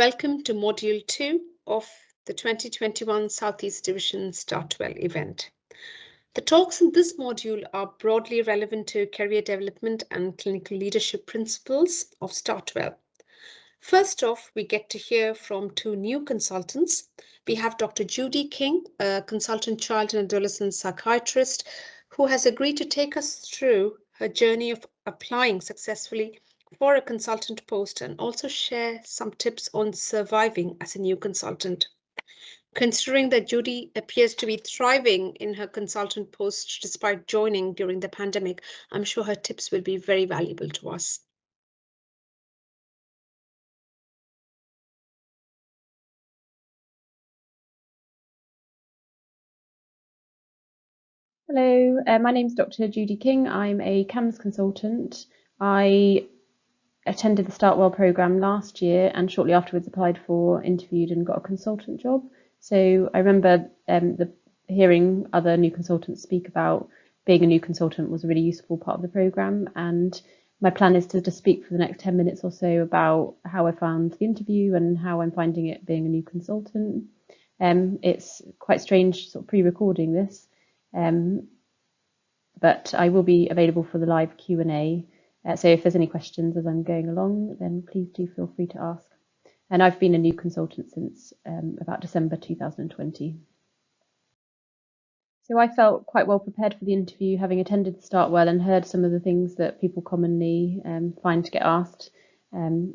Welcome to Module 2 of the 2021 Southeast Division StartWell event. The talks in this module are broadly relevant to career development and clinical leadership principles of StartWell. First off, we get to hear from two new consultants. We have Dr. Judy King, a consultant child and adolescent psychiatrist, who has agreed to take us through her journey of applying successfully for a consultant post and also share some tips on surviving as a new consultant. Considering that Judy appears to be thriving in her consultant post despite joining during the pandemic, I'm sure her tips will be very valuable to us. Hello, my name is Dr. Judy King. I'm a CAMS consultant. I attended the StartWell programme last year and shortly afterwards applied for, interviewed and got a consultant job. So I remember hearing other new consultants speak about being a new consultant was a really useful part of the programme, and my plan is to just speak for the next 10 minutes or so about how I found the interview and how I'm finding it being a new consultant. It's quite strange sort of pre-recording this. But I will be available for the live Q&A. So if there's any questions as I'm going along, then please do feel free to ask. And I've been a new consultant since about December 2020. So I felt quite well prepared for the interview, having attended the StartWell and heard some of the things that people commonly find to get asked,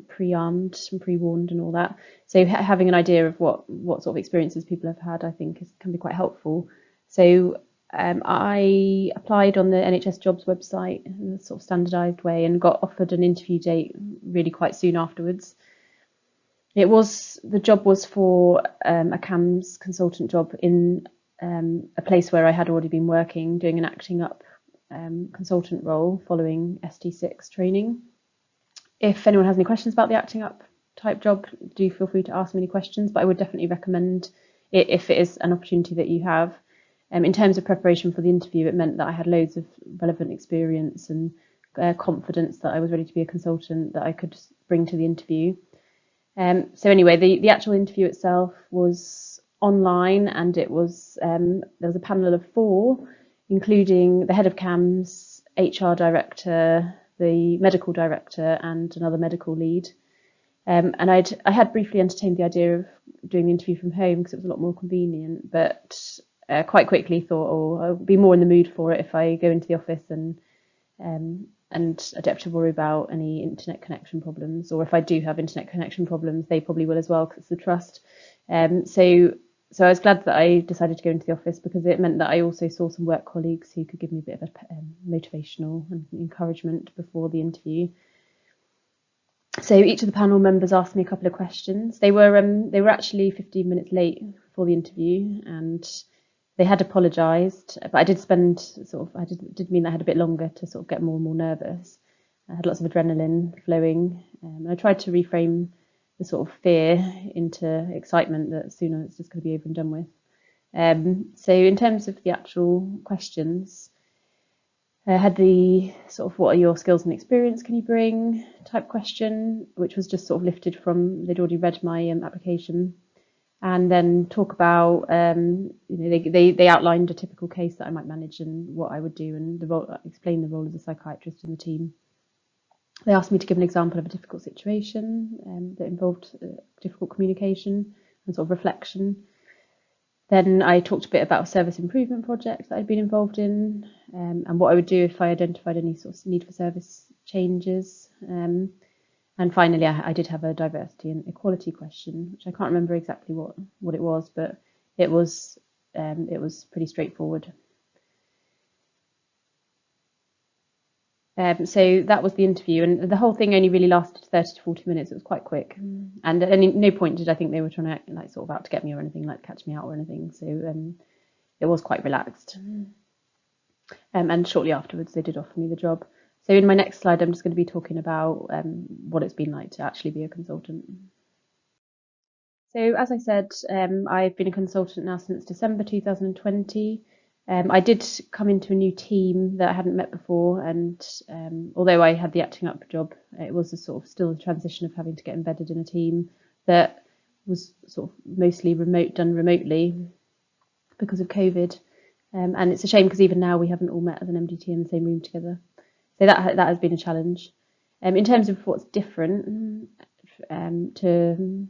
pre-armed and pre-warned and all that. So having an idea of what sort of experiences people have had, I think can be quite helpful. So I applied on the NHS Jobs website in a sort of standardised way and got offered an interview date really quite soon afterwards. The job was for a CAMS consultant job in a place where I had already been working, doing an acting up consultant role following ST6 training. If anyone has any questions about the acting up type job, do feel free to ask me any questions, but I would definitely recommend it if it is an opportunity that you have. In terms of preparation for the interview, it meant that I had loads of relevant experience and confidence that I was ready to be a consultant that I could bring to the interview. So anyway, the actual interview itself was online, and it was there was a panel of 4, including the head of CAMS, HR director, the medical director, and another medical lead. And I had briefly entertained the idea of doing the interview from home because it was a lot more convenient, but quite quickly thought, I'll be more in the mood for it if I go into the office and I don't have to worry about any internet connection problems, or if I do have internet connection problems, they probably will as well because it's the trust. So I was glad that I decided to go into the office because it meant that I also saw some work colleagues who could give me a bit of a motivational and encouragement before the interview. So each of the panel members asked me a couple of questions. They were actually 15 minutes late for the interview, and they had apologised, but I did did mean I had a bit longer to sort of get more and more nervous. I had lots of adrenaline flowing, and I tried to reframe the sort of fear into excitement that sooner it's just going to be over and done with. So in terms of the actual questions, I had the sort of what are your skills and experience can you bring type question, which was just sort of lifted from, they'd already read my application. And then talk about, they outlined a typical case that I might manage and what I would do, and explain the role as a psychiatrist in the team. They asked me to give an example of a difficult situation that involved difficult communication and sort of reflection. Then I talked a bit about a service improvement project that I'd been involved in, and what I would do if I identified any sort of need for service changes. And finally, I did have a diversity and equality question, which I can't remember exactly what it was, but it was pretty straightforward. So that was the interview, and the whole thing only really lasted 30 to 40 minutes. It was quite quick, and at no point did I think they were trying to like sort of out to get me or anything, like catch me out or anything. So it was quite relaxed. And shortly afterwards, they did offer me the job. So in my next slide, I'm just going to be talking about what it's been like to actually be a consultant. So as I said, I've been a consultant now since December 2020. I did come into a new team that I hadn't met before, and although I had the acting up job, it was a sort of still a transition of having to get embedded in a team that was sort of mostly done remotely because of COVID. And it's a shame because even now we haven't all met as an MDT in the same room together. So that has been a challenge. In terms of what's different to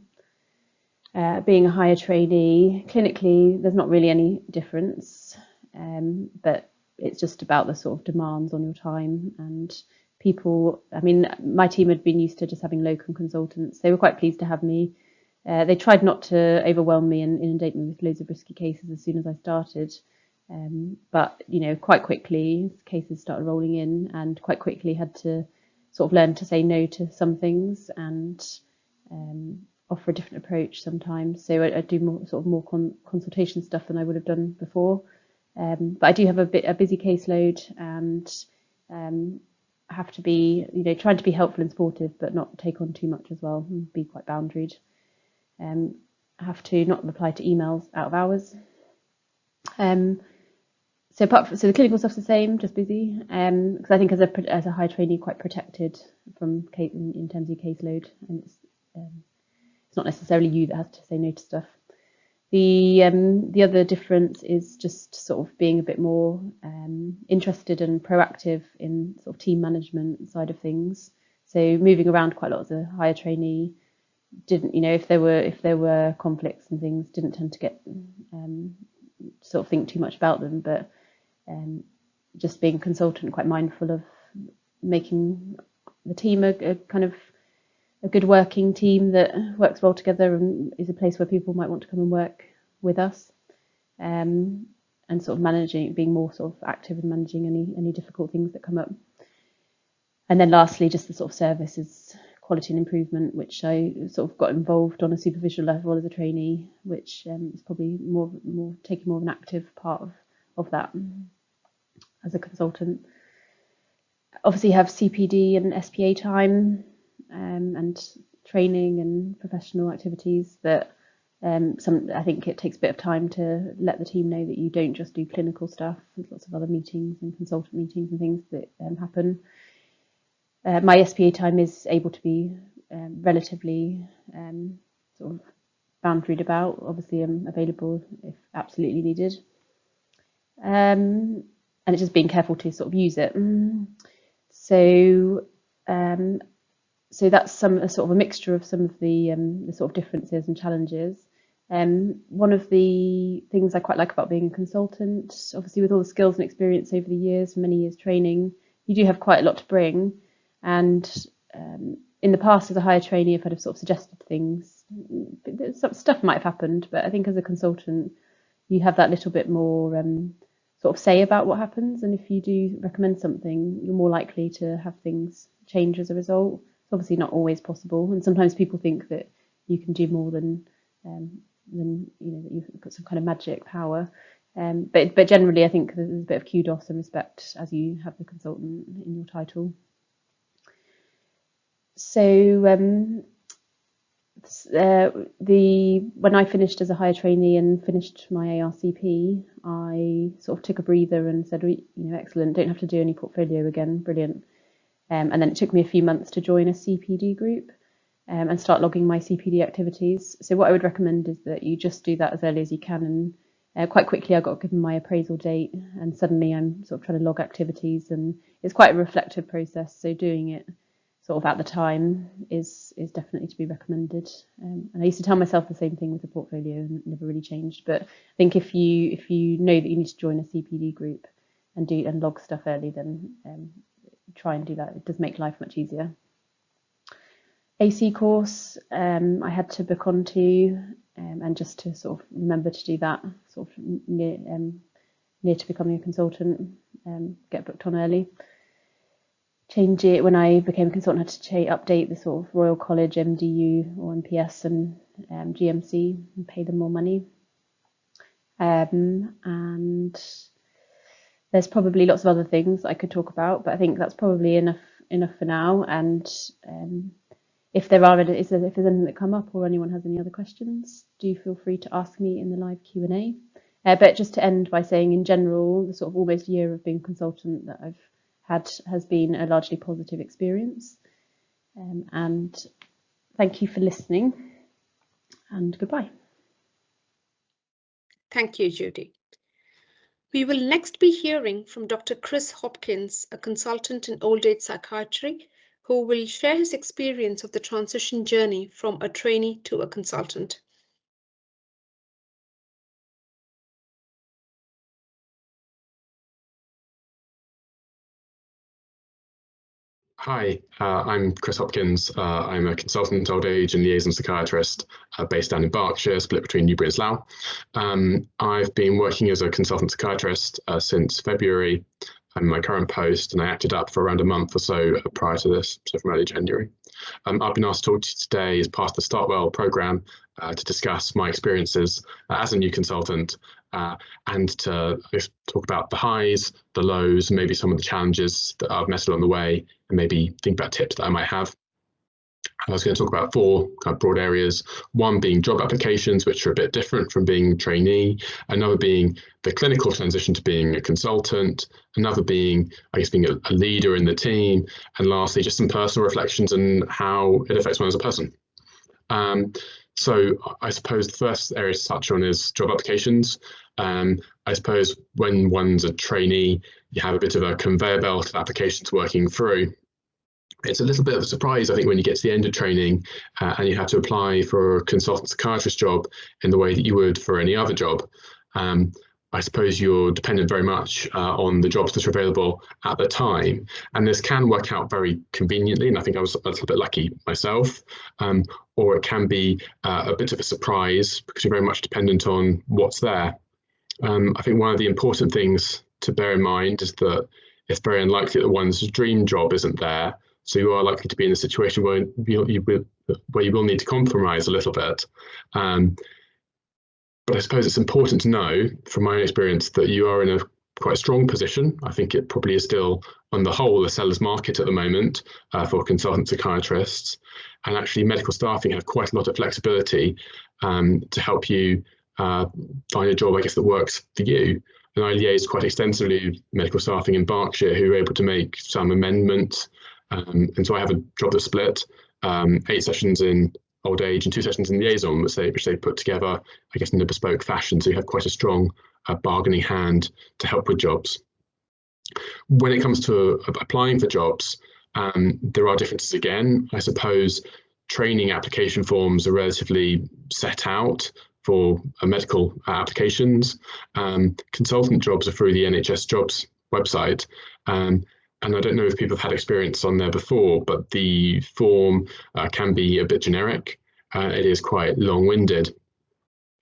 being a hire trainee, clinically, there's not really any difference, but it's just about the sort of demands on your time and people. I mean, my team had been used to just having locum consultants. They were quite pleased to have me. They tried not to overwhelm me and inundate me with loads of risky cases as soon as I started. But, quite quickly, cases started rolling in, and quite quickly had to sort of learn to say no to some things and offer a different approach sometimes. So I do more consultation stuff than I would have done before. But I do have a busy caseload, and have to be, trying to be helpful and supportive, but not take on too much as well, and be quite boundaried. I have to not reply to emails out of hours. So the clinical stuff's the same, just busy. Because I think as a high trainee, quite protected from in terms of your caseload, and it's not necessarily you that has to say no to stuff. The other difference is just sort of being a bit more interested and proactive in sort of team management side of things. So moving around quite a lot as a higher trainee, didn't, if there were conflicts and things, didn't tend to get sort of think too much about them, but just being a consultant, quite mindful of making the team a kind of a good working team that works well together and is a place where people might want to come and work with us, and sort of being more sort of active in managing any difficult things that come up. And then lastly, just the sort of services quality and improvement, which I sort of got involved on a superficial level as a trainee, which is probably more taking more of an active part of that as a consultant. Obviously have CPD and SPA time, and training and professional activities that I think it takes a bit of time to let the team know that you don't just do clinical stuff. There's lots of other meetings and consultant meetings and things that happen. My SPA time is able to be relatively sort of boundaried about. Obviously, I'm available if absolutely needed. And it's just being careful to sort of use it. So that's sort of a mixture of some of the sort of differences and challenges. One of the things I quite like about being a consultant, obviously with all the skills and experience over the years, many years training, you do have quite a lot to bring. And in the past, as a higher trainee, if I'd have sort of suggested things, some stuff might have happened, but I think as a consultant, you have that little bit more sort of say about what happens. And if you do recommend something, you're more likely to have things change as a result. It's obviously not always possible. And sometimes people think that you can do more than that you've got some kind of magic power. But generally, I think there's a bit of kudos and respect as you have the consultant in your title. So when I finished as a higher trainee and finished my ARCP, I sort of took a breather and said, excellent, don't have to do any portfolio again, brilliant. And then it took me a few months to join a CPD group and start logging my CPD activities. So what I would recommend is that you just do that as early as you can. And quite quickly, I got given my appraisal date, and suddenly I'm sort of trying to log activities, and it's quite a reflective process. So doing it sort of at the time is definitely to be recommended. And I used to tell myself the same thing with the portfolio, and it never really changed. But I think if you know that you need to join a CPD group and log stuff early, then try and do that. It does make life much easier. AC course I had to book onto, and just to sort of remember to do that sort of near to becoming a consultant, get booked on early. Change it when I became a consultant, had to update the sort of Royal College MDU or MPS and GMC and pay them more money. And there's probably lots of other things I could talk about, but I think that's probably enough for now. And if there's anything that come up or anyone has any other questions, do feel free to ask me in the live Q&A. But just to end by saying, in general, the sort of almost year of being a consultant that I've had has been a largely positive experience. And thank you for listening. and goodbye. Thank you, Judy. We will next be hearing from Dr. Chris Hopkins, a consultant in old age psychiatry, who will share his experience of the transition journey from a trainee to a consultant. Hi, I'm Chris Hopkins. I'm a consultant old age and liaison psychiatrist based down in Berkshire, split between Newbury and Slough. I've been working as a consultant psychiatrist since February in my current post, and I acted up for around a month or so prior to this, so from early January. I've been asked to talk to you today as part of the StartWell programme to discuss my experiences as a new consultant and to talk about the highs, the lows, maybe some of the challenges that I've met along the way, and maybe think about tips that I might have. I was going to talk about four kind of broad areas. One being job applications, which are a bit different from being trainee. Another being the clinical transition to being a consultant. Another being, I guess, being a leader in the team. And lastly, just some personal reflections on how it affects one as a person. So I suppose the first area to touch on is job applications. I suppose when one's a trainee, you have a bit of a conveyor belt of applications working through. It's a little bit of a surprise, I think, when you get to the end of training and you have to apply for a consultant psychiatrist job in the way that you would for any other job. I suppose you're dependent very much on the jobs that are available at the time. And this can work out very conveniently, and I think I was a little bit lucky myself. Or it can be a bit of a surprise because you're very much dependent on what's there. I think one of the important things to bear in mind is that it's very unlikely that one's dream job isn't there. So you are likely to be in a situation where you will need to compromise a little bit. But I suppose it's important to know, from my own experience, that you are in a quite strong position. I think it probably is still, on the whole, a seller's market at the moment for consultant psychiatrists. And actually, medical staffing have quite a lot of flexibility to help you find a job, I guess, that works for you. And I liaised quite extensively with medical staffing in Berkshire who were able to make some amendments. And so I have a job that's split, 8 sessions in old age and 2 sessions in liaison, which they put together, I guess, in a bespoke fashion. So you have quite a strong bargaining hand to help with jobs. When it comes to applying for jobs, there are differences again. I suppose training application forms are relatively set out for medical applications. Consultant jobs are through the NHS jobs website. And I don't know if people have had experience on there before, but the form can be a bit generic. It is quite long-winded.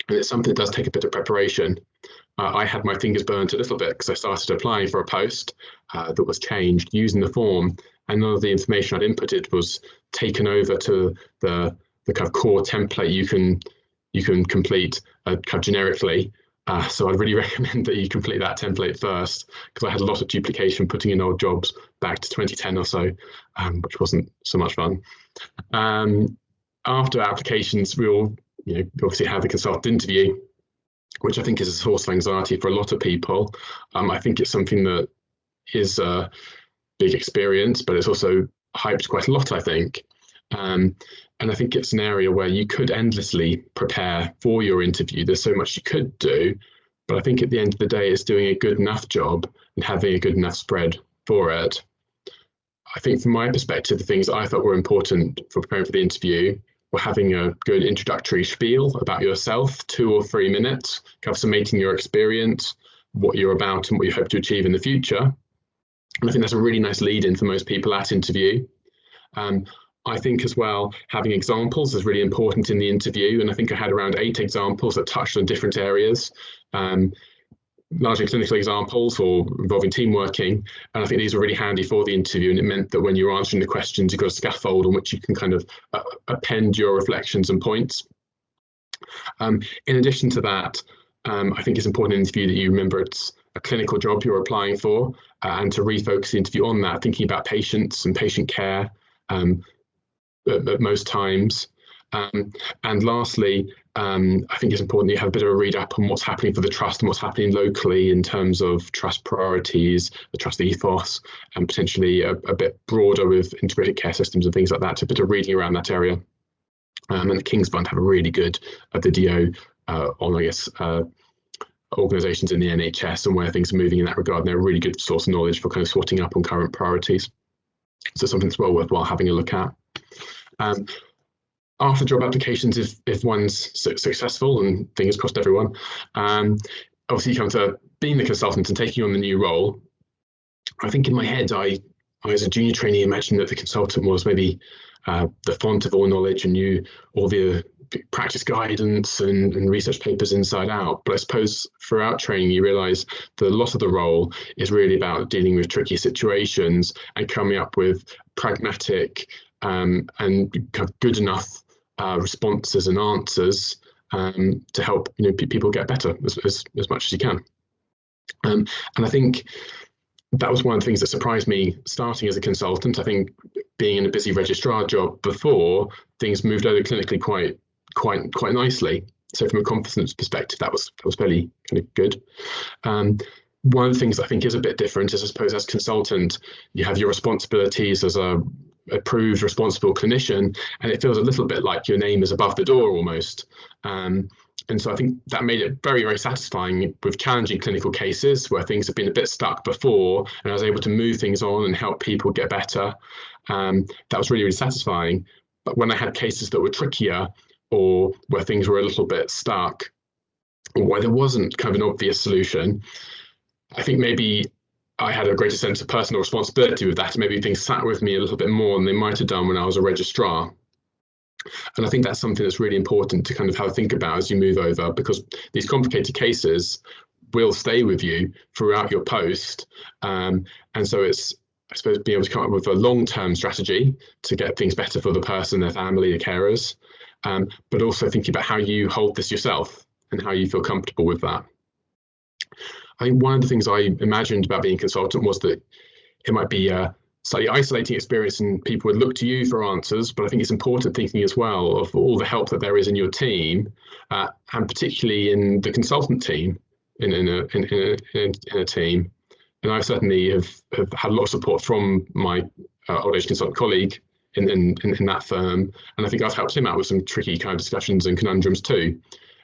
And it's something that does take a bit of preparation. I had my fingers burnt a little bit because I started applying for a post that was changed using the form, and none of the information I'd inputted was taken over to the kind of core template you can complete kind of generically. So I'd really recommend that you complete that template first, because I had a lot of duplication putting in old jobs back to 2010 or so, which wasn't so much fun. After applications, we'll obviously have the consultant interview, which I think is a source of anxiety for a lot of people. I think it's something that is a big experience, but it's also hyped quite a lot, I think. And I think it's an area where you could endlessly prepare for your interview. There's so much you could do, but I think at the end of the day, it's doing a good enough job and having a good enough spread for it. I think from my perspective, the things I thought were important for preparing for the interview were having a good introductory spiel about yourself, 2 or 3 minutes, kind of summating your experience, what you're about and what you hope to achieve in the future. And I think that's a really nice lead in for most people at interview. I think as well, having examples is really important in the interview. And I think I had around 8 examples that touched on different areas, largely clinical examples or involving team working. And I think these were really handy for the interview. And it meant that when you're answering the questions, you've got a scaffold on which you can kind of append your reflections and points. In addition to that, I think it's important in the interview that you remember it's a clinical job you're applying for, and to refocus the interview on that, thinking about patients and patient care at most times. And lastly, I think it's important that you have a bit of a read up on what's happening for the trust and what's happening locally in terms of trust priorities, the trust ethos, and potentially a bit broader with integrated care systems and things like that. So a bit of reading around that area. And the King's Fund have a really good video on, I guess, organisations in the NHS and where things are moving in that regard. And they're a really good source of knowledge for kind of sorting up on current priorities. So something that's well worthwhile having a look at. After job applications, if one's successful, and fingers crossed everyone, obviously you come to being the consultant and taking on the new role. I think in my head, I as a junior trainee imagined that the consultant was maybe the font of all knowledge and knew all the practice guidance and research papers inside out. But I suppose throughout training, you realise that a lot of the role is really about dealing with tricky situations and coming up with pragmatic and good enough responses and answers to help people get better as much as you can. And I think that was one of the things that surprised me starting as a consultant. I think being in a busy registrar job before, things moved over clinically quite nicely. So from a confidence perspective, that was fairly kind of good. One of the things I think is a bit different is, I suppose, as consultant, you have your responsibilities as a approved responsible clinician, and it feels a little bit like your name is above the door almost. And so I think that made it very, very satisfying with challenging clinical cases where things have been a bit stuck before, and I was able to move things on and help people get better. That was really, really satisfying. But when I had cases that were trickier, or where things were a little bit stuck, or where there wasn't kind of an obvious solution, I think maybe I had a greater sense of personal responsibility with that. Maybe things sat with me a little bit more than they might have done when I was a registrar. And I think that's something that's really important to kind of have a think about as you move over, because these complicated cases will stay with you throughout your post. And so it's, I suppose, being able to come up with a long-term strategy to get things better for the person, their family, the carers, but also thinking about how you hold this yourself and how you feel comfortable with that. I think one of the things I imagined about being a consultant was that it might be a slightly isolating experience and people would look to you for answers, but I think it's important thinking as well of all the help that there is in your team, and particularly in the consultant team, in a team. And I certainly have had a lot of support from my old age consultant colleague in that firm, and I think I've helped him out with some tricky kind of discussions and conundrums too.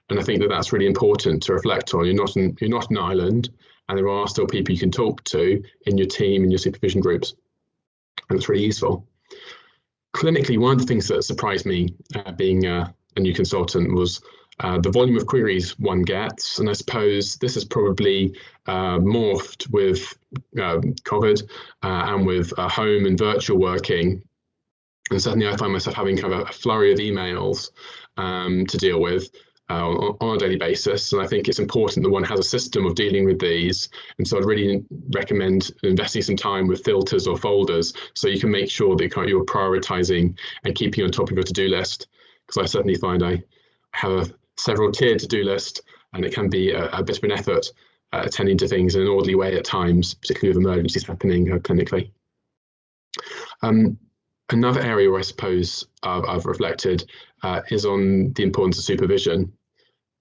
And I think that that's really important to reflect on. You're not an island, and there are still people you can talk to in your team, in your supervision groups, and it's really useful. Clinically, one of the things that surprised me being a new consultant was the volume of queries one gets, and I suppose this has probably morphed with COVID and with home and virtual working. And certainly I find myself having kind of a flurry of emails to deal with on a daily basis. And I think it's important that one has a system of dealing with these. And so I'd really recommend investing some time with filters or folders so you can make sure that you're prioritizing and keeping on top of your to-do list. Because I certainly find I have a several tiered to-do list, and it can be a bit of an effort attending to things in an orderly way at times, particularly with emergencies happening clinically. Another area where I suppose I've reflected is on the importance of supervision.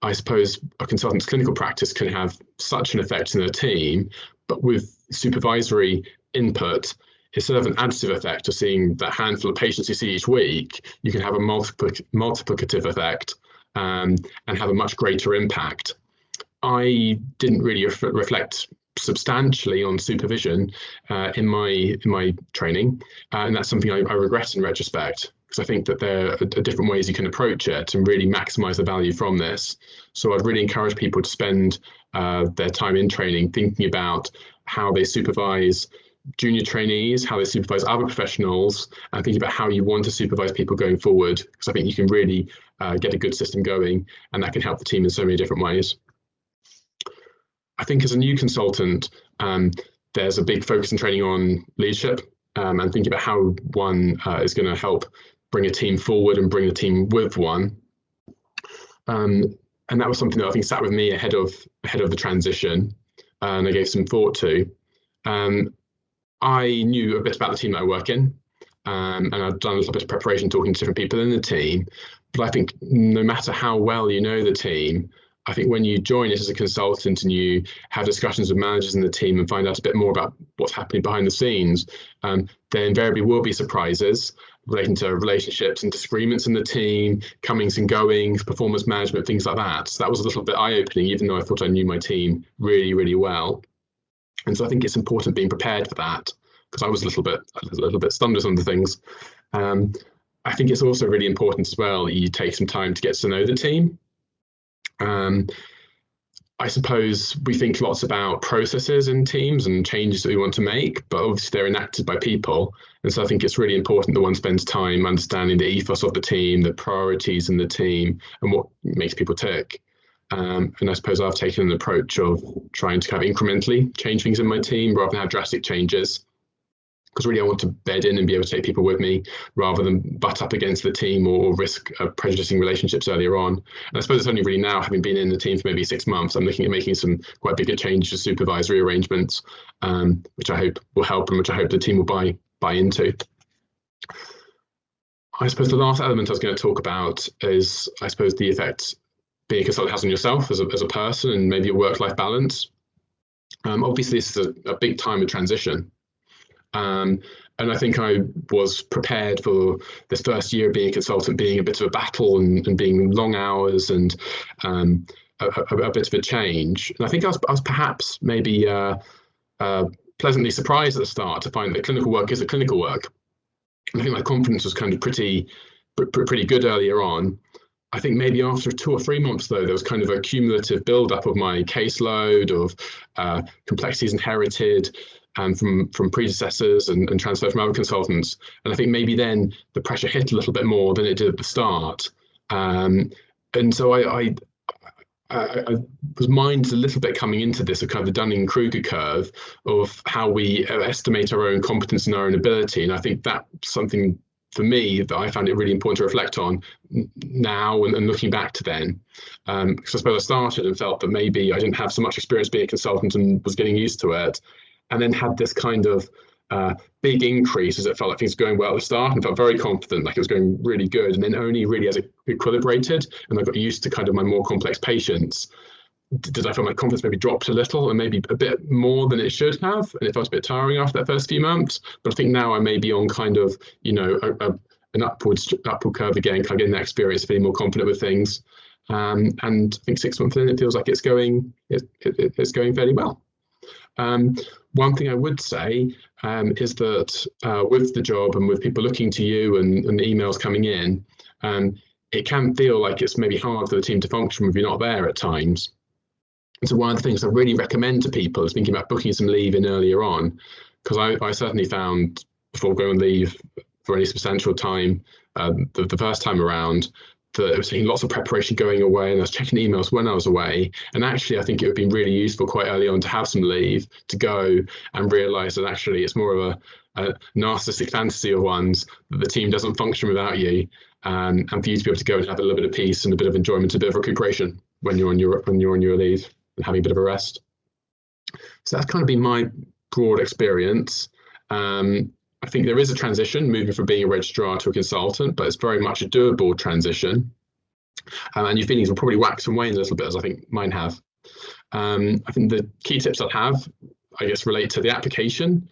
I suppose a consultant's clinical practice can have such an effect in a team, but with supervisory input, instead of an additive effect of seeing that handful of patients you see each week, you can have a multiplicative effect and have a much greater impact. I didn't really reflect substantially on supervision in my training, and that's something I regret in retrospect, because I think that there are different ways you can approach it and really maximize the value from this. So I'd really encourage people to spend their time in training thinking about how they supervise junior trainees, how they supervise other professionals, and thinking about how you want to supervise people going forward, because I think you can really get a good system going, and that can help the team in so many different ways. I think as a new consultant, there's a big focus in training on leadership and thinking about how one is going to help bring a team forward and bring the team with one. And that was something that I think sat with me ahead of the transition, and I gave some thought to. I knew a bit about the team that I work in, and I've done a little bit of preparation talking to different people in the team. But I think no matter how well you know the team, I think when you join it as a consultant and you have discussions with managers in the team and find out a bit more about what's happening behind the scenes, there invariably will be surprises. relating to relationships and disagreements in the team, comings and goings, performance management, things like that. So that was a little bit eye-opening, even though I thought I knew my team really, really well. And so I think it's important being prepared for that, because I was a little bit stunned with some of the things. I think it's also really important as well that you take some time to get to know the team. I suppose we think lots about processes in teams and changes that we want to make, but obviously they're enacted by people. And so I think it's really important that one spends time understanding the ethos of the team, the priorities in the team, and what makes people tick. And I suppose I've taken an approach of trying to kind of incrementally change things in my team rather than have drastic changes. Because really I want to bed in and be able to take people with me rather than butt up against the team or risk prejudicing relationships earlier on. And I suppose it's only really now, having been in the team for maybe 6 months, I'm looking at making some quite bigger changes to supervisory arrangements, which I hope will help and which I hope the team will buy into. I suppose the last element I was going to talk about is, I suppose, the effect being a consultant has on yourself as a person and maybe your work-life balance. Obviously, this is a big time of transition. And I think I was prepared for this first year of being a consultant being a bit of a battle and being long hours and a bit of a change. And I think I was perhaps maybe pleasantly surprised at the start to find that clinical work is a clinical work. And I think my confidence was kind of pretty good earlier on. I think maybe after 2 or 3 months, though, there was kind of a cumulative build-up of my caseload, of complexities inherited from predecessors and transferred from other consultants. And I think maybe then the pressure hit a little bit more than it did at the start. And so I was minded a little bit coming into this, a kind of the Dunning-Kruger curve of how we estimate our own competence and our own ability. And I think that's something for me that I found it really important to reflect on now and looking back to then. Because I suppose I started and felt that maybe I didn't have so much experience being a consultant and was getting used to it. And then had this kind of big increase as it felt like things were going well at the start and felt very confident, like it was going really good. And then only really as it equilibrated and I got used to kind of my more complex patients, did I feel my confidence maybe dropped a little and maybe a bit more than it should have. And it felt a bit tiring after that first few months. But I think now I may be on kind of, you know, an upward curve again, kind of getting that experience, feeling more confident with things. And I think 6 months in, it feels like it's going fairly well. One thing I would say is that with the job and with people looking to you and the emails coming in, it can feel like it's maybe hard for the team to function if you're not there at times. And so one of the things I really recommend to people is thinking about booking some leave in earlier on, because I certainly found before going on leave for any substantial time the first time around, that it was taking lots of preparation going away, and I was checking emails when I was away. And actually, I think it would be really useful quite early on to have some leave to go and realise that actually it's more of a narcissistic fantasy of one's that the team doesn't function without you, and for you to be able to go and have a little bit of peace and a bit of enjoyment, a bit of recuperation when you're on your leave and having a bit of a rest. So that's kind of been my broad experience. I think there is a transition moving from being a registrar to a consultant, but it's very much a doable transition. And your feelings will probably wax and wane a little bit, as I think mine have. I think the key tips I'd have, I guess, relate to the application.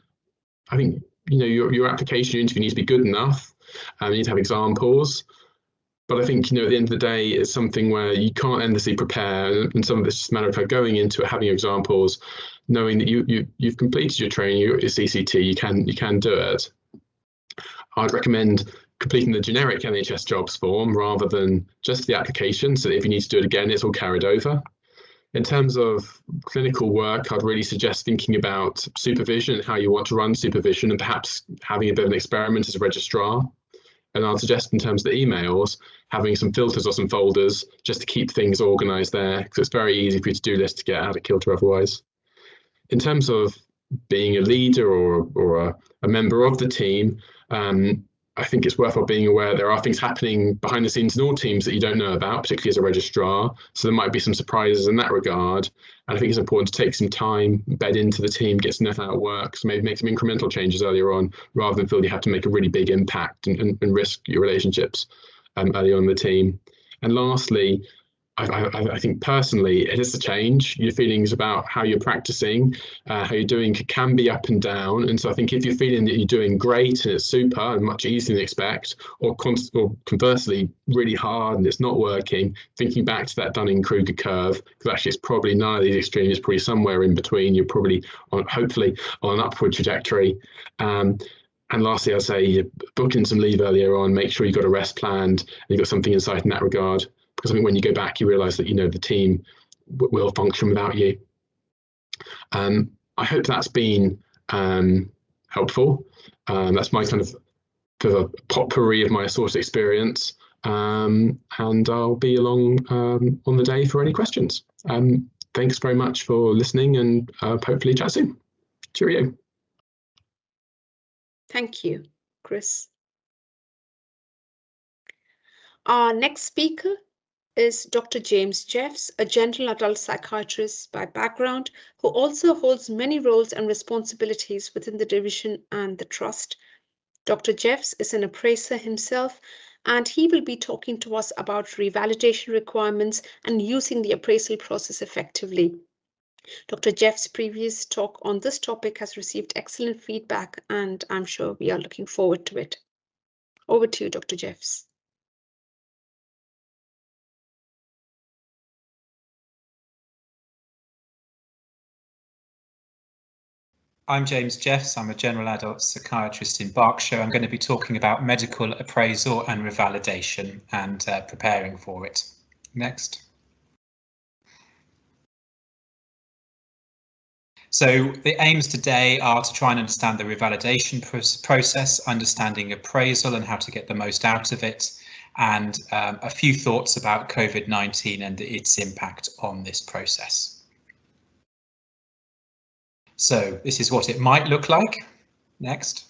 I think, you know, your application, your interview needs to be good enough. You need to have examples. But I think, you know, at the end of the day, it's something where you can't endlessly prepare, and some of it's just a matter of going into it, having examples, knowing that you've completed your training, your CCT, you can do it. I'd recommend completing the generic NHS jobs form rather than just the application, so that if you need to do it again, it's all carried over. In terms of clinical work, I'd really suggest thinking about supervision and how you want to run supervision, and perhaps having a bit of an experiment as a registrar. And I'll suggest in terms of the emails, having some filters or some folders just to keep things organised there, because it's very easy for your to-do list to get out of kilter otherwise. In terms of being a leader or a member of the team, I think it's worthwhile being aware there are things happening behind the scenes in all teams that you don't know about, particularly as a registrar. So there might be some surprises in that regard. And I think it's important to take some time, bed into the team, get to know how it works, maybe make some incremental changes earlier on, rather than feel you have to make a really big impact and risk your relationships early on in the team. And lastly, I think personally it is a change. Your feelings about how you're practicing, how you're doing can be up and down. And so I think if you're feeling that you're doing great and it's super and much easier than you expect, or conversely really hard and it's not working, thinking back to that Dunning-Kruger curve, because actually it's probably neither of these extremes, it's probably somewhere in between. You're probably hopefully on an upward trajectory. And lastly, I'd say book in some leave earlier on, make sure you've got a rest planned and you've got something in sight in that regard. Because I think when you go back, you realise that, the team will function without you. I hope that's been helpful. That's my kind of potpourri of my sort of experience. And I'll be along on the day for any questions. Thanks very much for listening, and hopefully chat soon. Cheerio. Thank you, Chris. Our next speaker is Dr. James Jeffs, a general adult psychiatrist by background, who also holds many roles and responsibilities within the division and the trust. Dr. Jeffs is an appraiser himself, and he will be talking to us about revalidation requirements and using the appraisal process effectively. Dr. Jeff's previous talk on this topic has received excellent feedback, and I'm sure we are looking forward to it. Over to you, Dr. Jeffs. I'm James Jeffs. I'm a general adult psychiatrist in Berkshire. I'm going to be talking about medical appraisal and revalidation and preparing for it. Next. So the aims today are to try and understand the revalidation process, understanding appraisal and how to get the most out of it, and a few thoughts about COVID-19 and its impact on this process. So this is what it might look like. Next.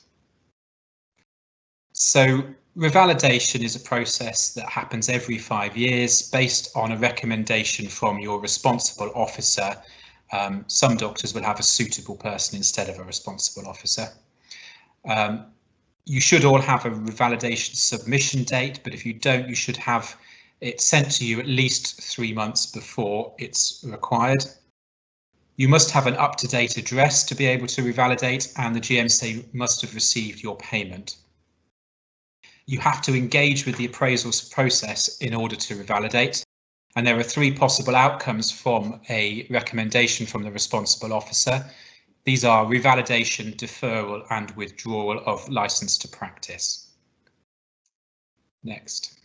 So revalidation is a process that happens every 5 years based on a recommendation from your responsible officer. Some doctors will have a suitable person instead of a responsible officer. You should all have a revalidation submission date, but if you don't, you should have it sent to you at least 3 months before it's required. You must have an up-to-date address to be able to revalidate, and the GMC must have received your payment. You have to engage with the appraisal process in order to revalidate, and there are 3 possible outcomes from a recommendation from the responsible officer. These are revalidation, deferral, and withdrawal of license to practice. Next.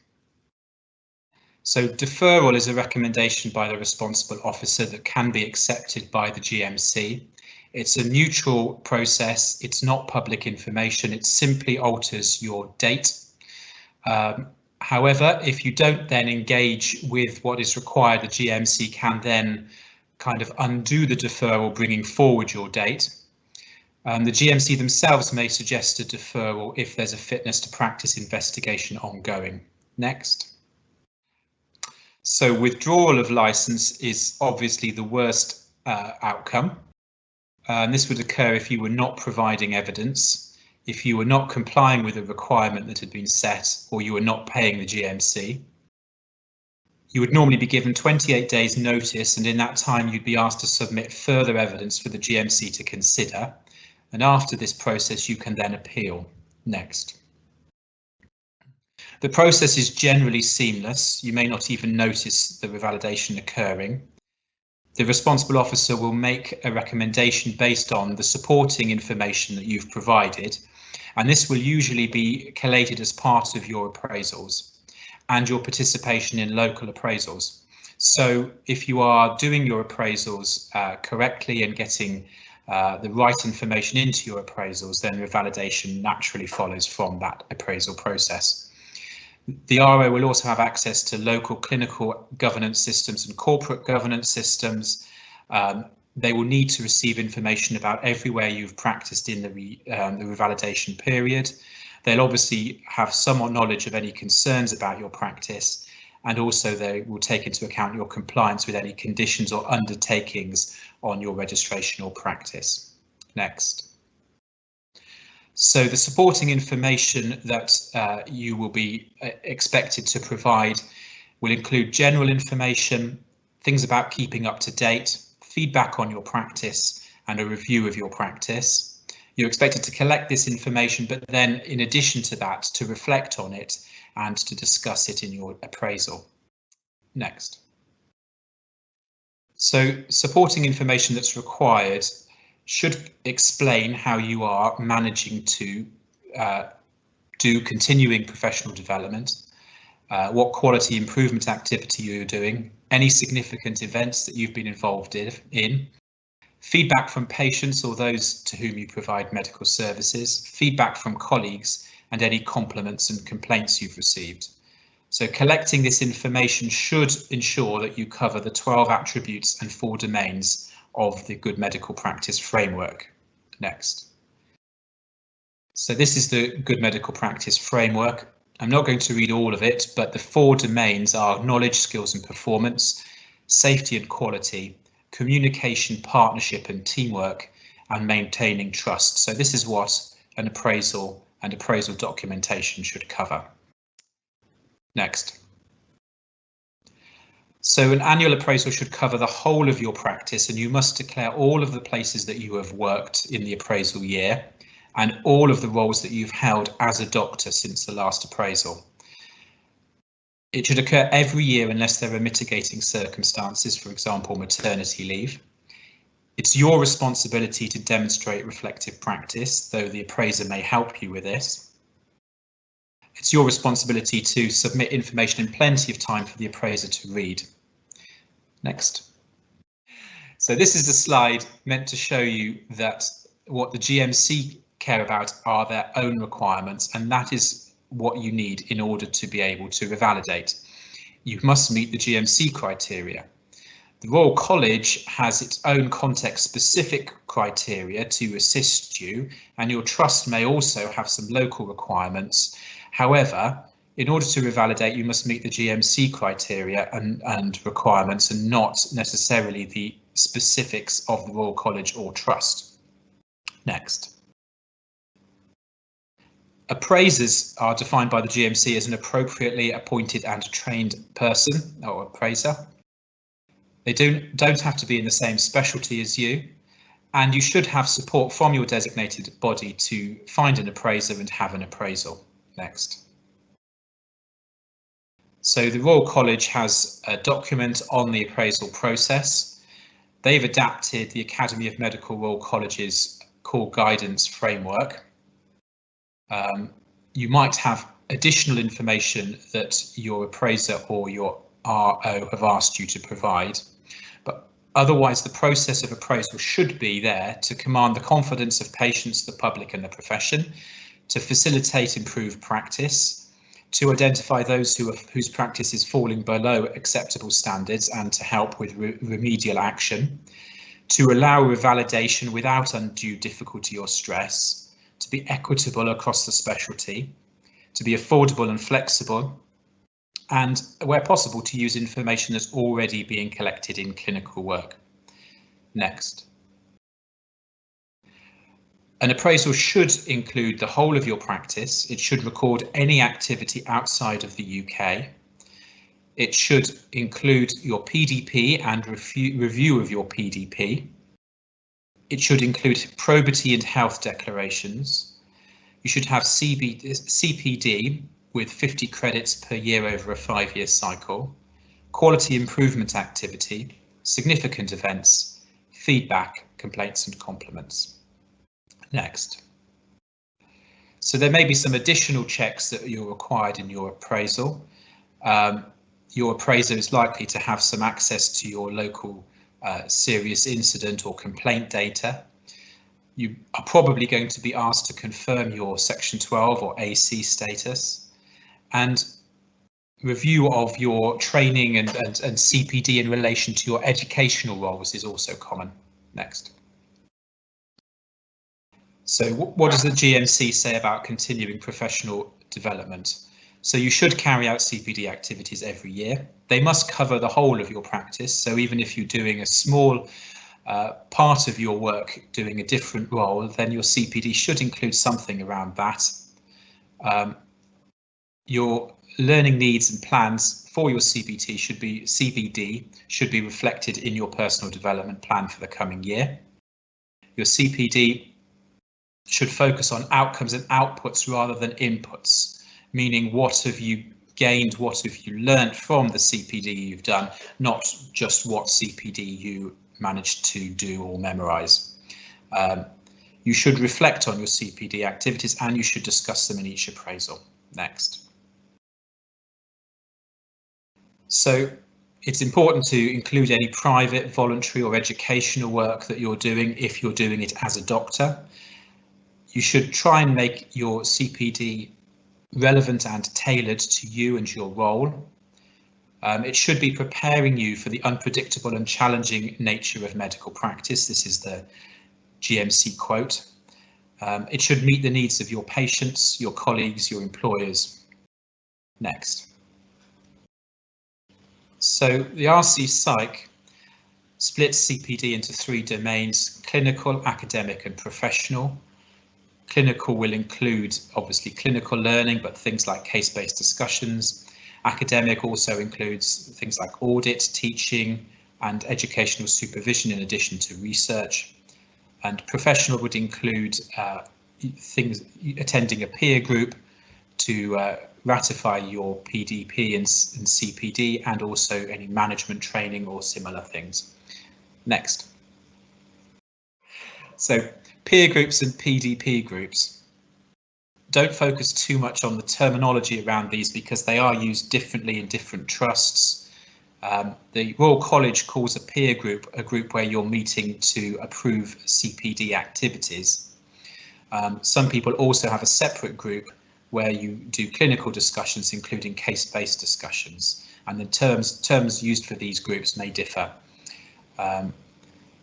So deferral is a recommendation by the responsible officer that can be accepted by the GMC. It's a neutral process. It's not public information. It simply alters your date. However, if you don't then engage with what is required, the GMC can then kind of undo the deferral, bringing forward your date. The GMC themselves may suggest a deferral if there's a fitness to practice investigation ongoing. Next. So withdrawal of license is obviously the worst outcome. This would occur if you were not providing evidence, if you were not complying with a requirement that had been set, or you were not paying the GMC. You would normally be given 28 days notice, and in that time you'd be asked to submit further evidence for the GMC to consider. And after this process, you can then appeal. Next. The process is generally seamless. You may not even notice the revalidation occurring. The responsible officer will make a recommendation based on the supporting information that you've provided, and this will usually be collated as part of your appraisals and your participation in local appraisals. So if you are doing your appraisals correctly and getting the right information into your appraisals, then revalidation naturally follows from that appraisal process. The RO will also have access to local clinical governance systems and corporate governance systems. They will need to receive information about everywhere you've practiced in the revalidation period. They'll obviously have somewhat knowledge of any concerns about your practice, and also they will take into account your compliance with any conditions or undertakings on your registration or practice. Next. So the supporting information that you will be expected to provide will include general information, things about keeping up to date, feedback on your practice, and a review of your practice. You're expected to collect this information, but then in addition to that, to reflect on it and to discuss it in your appraisal. Next. So supporting information that's required should explain how you are managing to do continuing professional development, what quality improvement activity you're doing, any significant events that you've been involved in, feedback from patients or those to whom you provide medical services, feedback from colleagues, and any compliments and complaints you've received. So collecting this information should ensure that you cover the 12 attributes and 4 domains of the Good Medical Practice Framework. Next. So this is the Good Medical Practice Framework. I'm not going to read all of it, but the 4 domains are knowledge, skills and performance, safety and quality, communication, partnership and teamwork, and maintaining trust. So this is what an appraisal and appraisal documentation should cover. Next. So an annual appraisal should cover the whole of your practice, and you must declare all of the places that you have worked in the appraisal year and all of the roles that you've held as a doctor since the last appraisal. It should occur every year unless there are mitigating circumstances, for example, maternity leave. It's your responsibility to demonstrate reflective practice, though the appraiser may help you with this. It's your responsibility to submit information in plenty of time for the appraiser to read. Next. So this is a slide meant to show you that what the GMC care about are their own requirements, and that is what you need in order to be able to revalidate. You must meet the GMC criteria. The Royal College has its own context-specific criteria to assist you, and your trust may also have some local requirements. However, in order to revalidate, you must meet the GMC criteria and requirements, and not necessarily the specifics of the Royal College or Trust. Next. Appraisers are defined by the GMC as an appropriately appointed and trained person or appraiser. They don't have to be in the same specialty as you, and you should have support from your designated body to find an appraiser and have an appraisal. Next. So the Royal College has a document on the appraisal process. They've adapted the Academy of Medical Royal College's core guidance framework. You might have additional information that your appraiser or your RO have asked you to provide, but otherwise the process of appraisal should be there to command the confidence of patients, the public and the profession, to facilitate improved practice, to identify those whose practice is falling below acceptable standards and to help with remedial action, to allow revalidation without undue difficulty or stress, to be equitable across the specialty, to be affordable and flexible, and where possible to use information that's already being collected in clinical work. Next. An appraisal should include the whole of your practice. It should record any activity outside of the UK. It should include your PDP and review of your PDP. It should include probity and health declarations. You should have CPD with 50 credits per year over a 5-year cycle, quality improvement activity, significant events, feedback, complaints and compliments. Next. So there may be some additional checks that you're required in your appraisal. Your appraiser is likely to have some access to your local serious incident or complaint data. You are probably going to be asked to confirm your Section 12 or AC status, and review of your training and CPD in relation to your educational roles is also common. Next. So what does the GMC say about continuing professional development? So you should carry out CPD activities every year. They must cover the whole of your practice. So even if you're doing a small part of your work doing a different role, then your CPD should include something around that. Your learning needs and plans for your CBD should be reflected in your personal development plan for the coming year. Your CPD should focus on outcomes and outputs rather than inputs, meaning what have you gained, what have you learned from the CPD you've done, not just what CPD you managed to do or memorize. You should reflect on your CPD activities and you should discuss them in each appraisal. Next. So it's important to include any private, voluntary or educational work that you're doing if you're doing it as a doctor. You should try and make your CPD relevant and tailored to you and your role. It should be preparing you for the unpredictable and challenging nature of medical practice. This is the GMC quote. It should meet the needs of your patients, your colleagues, your employers. Next. So the RC Psych splits CPD into 3 domains: clinical, academic and professional. Clinical will include obviously clinical learning, but things like case-based discussions. Academic also includes things like audit, teaching and educational supervision in addition to research. And professional would include things attending a peer group to ratify your PDP and CPD, and also any management training or similar things. Next. So peer groups and PDP groups. Don't focus too much on the terminology around these because they are used differently in different trusts. The Royal College calls a peer group a group where you're meeting to approve CPD activities. Some people also have a separate group where you do clinical discussions, including case-based discussions, and the terms used for these groups may differ.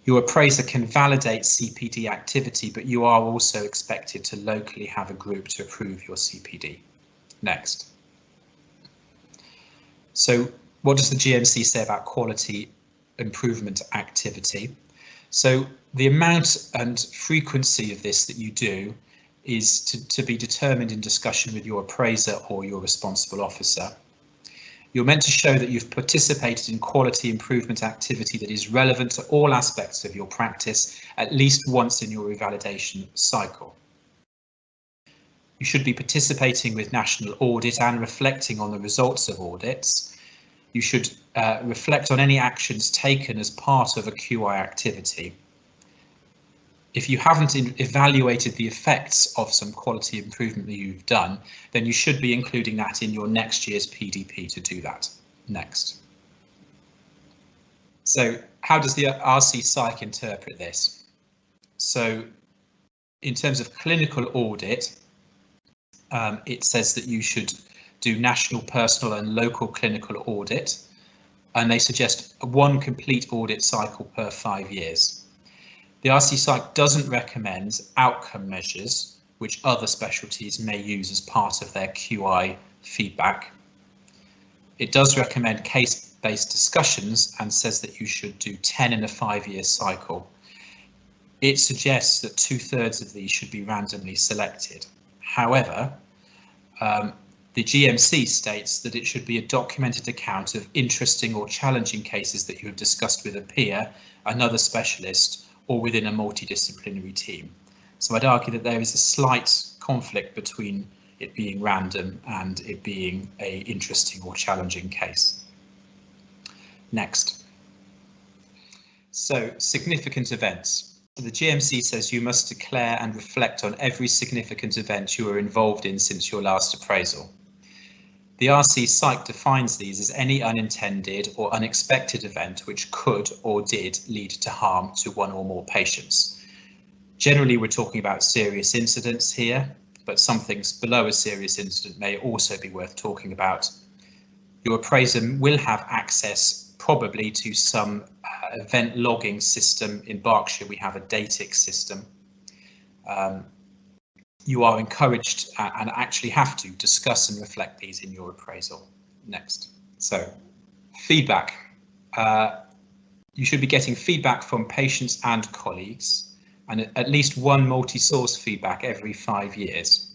Your appraiser can validate CPD activity, but you are also expected to locally have a group to approve your CPD. Next. So what does the GMC say about quality improvement activity? So the amount and frequency of this that you do is to be determined in discussion with your appraiser or your responsible officer. You're meant to show that you've participated in quality improvement activity that is relevant to all aspects of your practice at least once in your revalidation cycle. You should be participating with national audit and reflecting on the results of audits. You should reflect on any actions taken as part of a QI activity. If you haven't evaluated the effects of some quality improvement that you've done, then you should be including that in your next year's PDP to do that. Next. So how does the RC Psych interpret this? So in terms of clinical audit, it says that you should do national, personal and local clinical audit, and they suggest 1 complete audit cycle per 5 years. The RC Psych doesn't recommend outcome measures, which other specialties may use as part of their QI feedback. It does recommend case-based discussions and says that you should do 10 in a 5-year cycle. It suggests that 2/3 of these should be randomly selected. However, the GMC states that it should be a documented account of interesting or challenging cases that you have discussed with a peer, another specialist, or within a multidisciplinary team. So I'd argue that there is a slight conflict between it being random and it being an interesting or challenging case. Next. So significant events. The GMC says you must declare and reflect on every significant event you are involved in since your last appraisal. The RC Psych defines these as any unintended or unexpected event which could or did lead to harm to 1 or more patients. Generally, we're talking about serious incidents here, but some things below a serious incident may also be worth talking about. Your appraiser will have access probably to some event logging system. In Berkshire, we have a Datix system. You are encouraged and actually have to discuss and reflect these in your appraisal. Next. So feedback. You should be getting feedback from patients and colleagues, and at least 1 multi-source feedback every 5 years.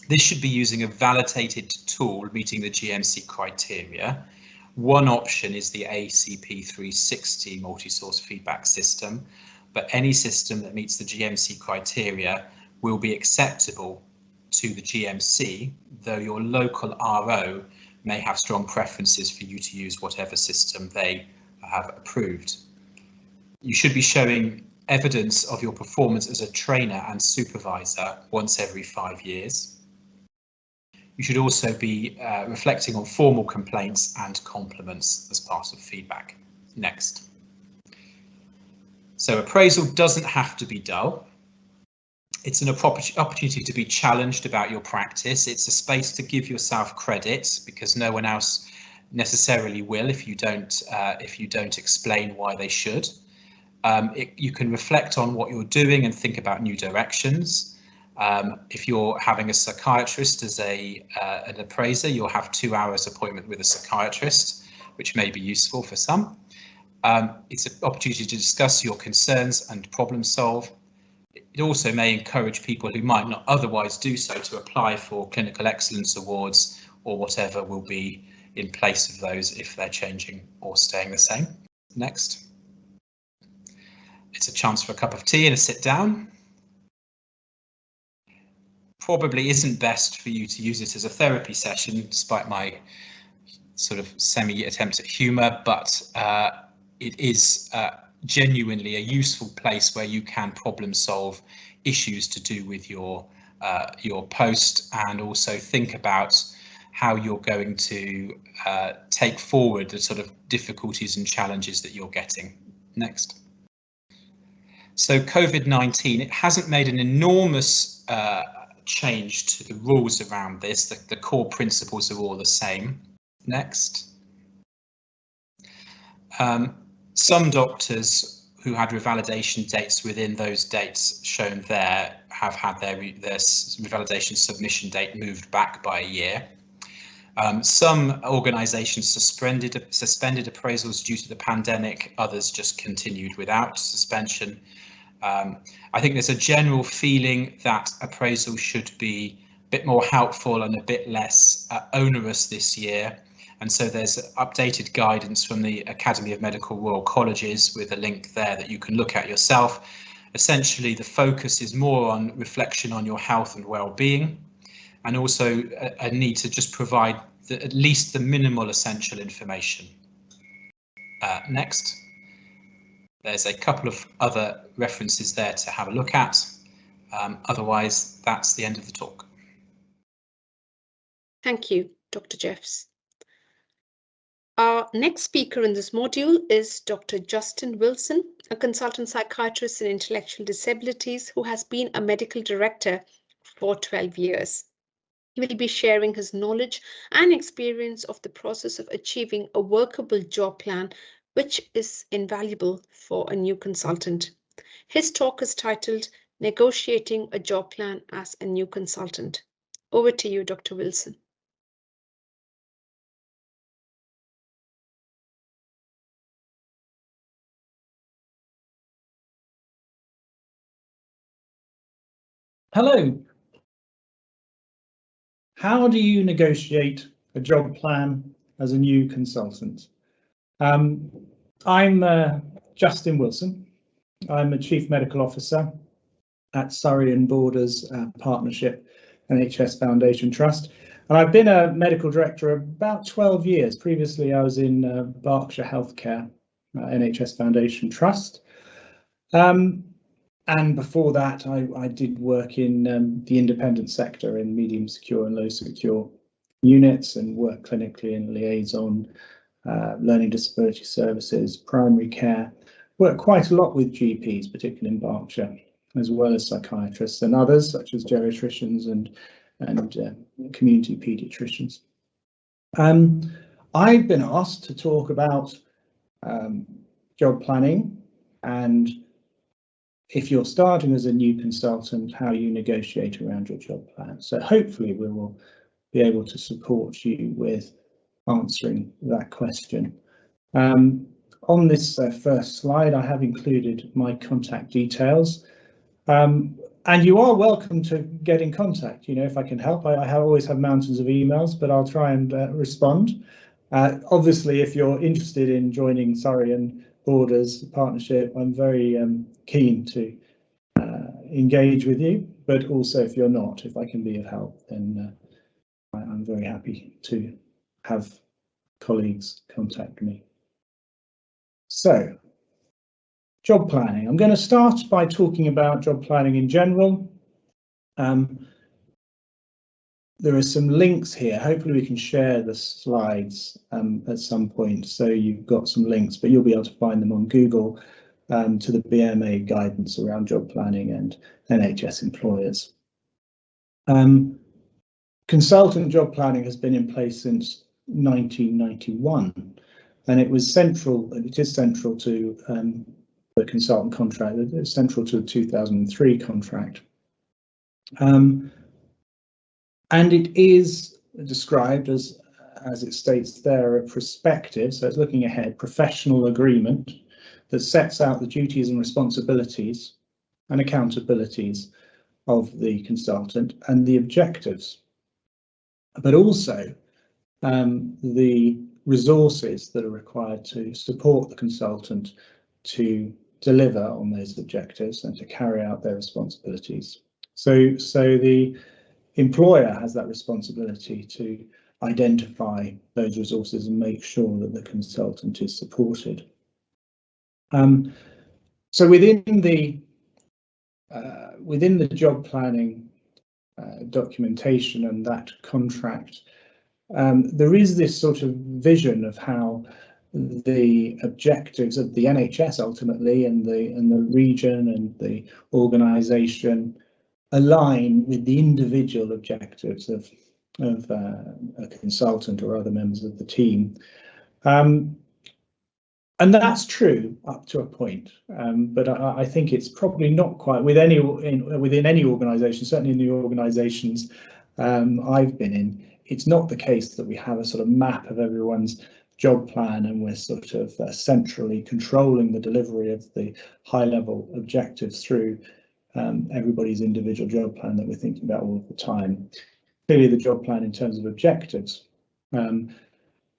This should be using a validated tool meeting the GMC criteria. One option is the ACP 360 multi-source feedback system, but any system that meets the GMC criteria will be acceptable to the GMC, though your local RO may have strong preferences for you to use whatever system they have approved. You should be showing evidence of your performance as a trainer and supervisor once every 5 years. You should also be reflecting on formal complaints and compliments as part of feedback. Next. So appraisal doesn't have to be dull. It's an opportunity to be challenged about your practice. It's a space to give yourself credit, because no one else necessarily will if you don't explain why they should. You can reflect on what you're doing and think about new directions. If you're having a psychiatrist as an appraiser, you'll have 2 hours appointment with a psychiatrist, which may be useful for some. It's an opportunity to discuss your concerns and problem solve. It also may encourage people who might not otherwise do so to apply for clinical excellence awards or whatever will be in place of those if they're changing or staying the same. Next. It's a chance for a cup of tea and a sit down. Probably isn't best for you to use it as a therapy session, despite my sort of semi-attempt at humour, but it is genuinely a useful place where you can problem solve issues to do with your post, and also think about how you're going to take forward the sort of difficulties and challenges that you're getting. Next. So COVID-19, it hasn't made an enormous change to the rules around this. The core principles are all the same. Next. Some doctors who had revalidation dates within those dates shown there have had their revalidation submission date moved back by a year. Some organisations suspended appraisals due to the pandemic, others just continued without suspension. I think there's a general feeling that appraisal should be a bit more helpful and a bit less onerous this year. And so there's updated guidance from the Academy of Medical Royal Colleges with a link there that you can look at yourself. Essentially, the focus is more on reflection on your health and well-being, and also a need to just provide at least the minimal essential information. Next. There's a couple of other references there to have a look at. Otherwise, that's the end of the talk. Thank you, Dr. Jeffs. Our next speaker in this module is Dr. Justin Wilson, a consultant psychiatrist in intellectual disabilities who has been a medical director for 12 years. He will be sharing his knowledge and experience of the process of achieving a workable job plan, which is invaluable for a new consultant. His talk is titled Negotiating a Job Plan as a New Consultant. Over to you, Dr. Wilson. Hello. How do you negotiate a job plan as a new consultant? I'm Justin Wilson. I'm a Chief Medical Officer at Surrey and Borders Partnership NHS Foundation Trust, and I've been a medical director about 12 years. Previously, I was in Berkshire Healthcare NHS Foundation Trust. And before that, I did work in the independent sector in medium secure and low secure units, and worked clinically in liaison, learning disability services, primary care. Worked quite a lot with GPs, particularly in Berkshire, as well as psychiatrists and others such as geriatricians and community paediatricians. I've been asked to talk about job planning, and if you're starting as a new consultant, how you negotiate around your job plan. So hopefully we will be able to support you with answering that question. On this first slide, I have included my contact details. And you are welcome to get in contact. You know, if I can help, I always have mountains of emails, but I'll try and respond. Obviously, if you're interested in joining Surrey and Borders partnership, I'm very keen to engage with you. But also, if you're not, if I can be of help, then I'm very happy to have colleagues contact me. So, job planning. I'm going to start by talking about job planning in general. There are some links here. Hopefully we can share the slides at some point, so you've got some links, but you'll be able to find them on Google to the BMA guidance around job planning and NHS employers. Consultant job planning has been in place since 1991, and it was central. It is central to the consultant contract. It's central to the 2003 contract. And it is described as it states there, a prospective, so it's looking ahead, professional agreement that sets out the duties and responsibilities and accountabilities of the consultant and the objectives, but also the resources that are required to support the consultant to deliver on those objectives and to carry out their responsibilities. So the employer has that responsibility to identify those resources and make sure that the consultant is supported. So within the job planning documentation and that contract, there is this sort of vision of how the objectives of the NHS ultimately and the region and the organisation align with the individual objectives of a consultant or other members of the team. And that's true up to a point, but I think it's probably not quite within any organisation, certainly in the organisations I've been in. It's not the case that we have a sort of map of everyone's job plan and we're sort of centrally controlling the delivery of the high-level objectives through everybody's individual job plan that we're thinking about all of the time. Clearly, the job plan in terms of objectives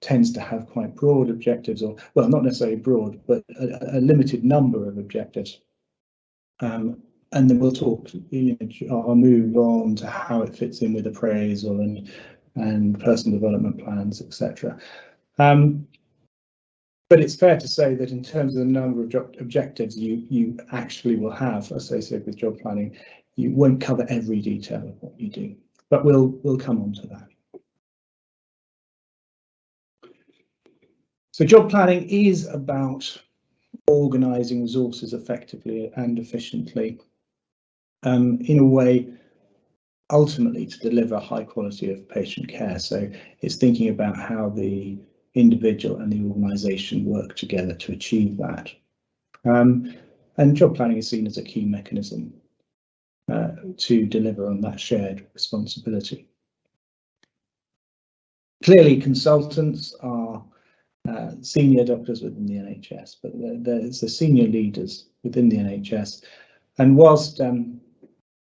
tends to have quite broad objectives, or well, not necessarily broad, but a limited number of objectives. And then we'll talk. I'll move on to how it fits in with appraisal and personal development plans, etc. But it's fair to say that in terms of the number of objectives you actually will have associated with job planning, you won't cover every detail of what you do, but we'll come on to that. So job planning is about organising resources effectively and efficiently in a way ultimately to deliver high quality of patient care. So it's thinking about how the individual and the organisation work together to achieve that. And job planning is seen as a key mechanism to deliver on that shared responsibility. Clearly, consultants are senior doctors within the NHS, but there's the senior leaders within the NHS. And whilst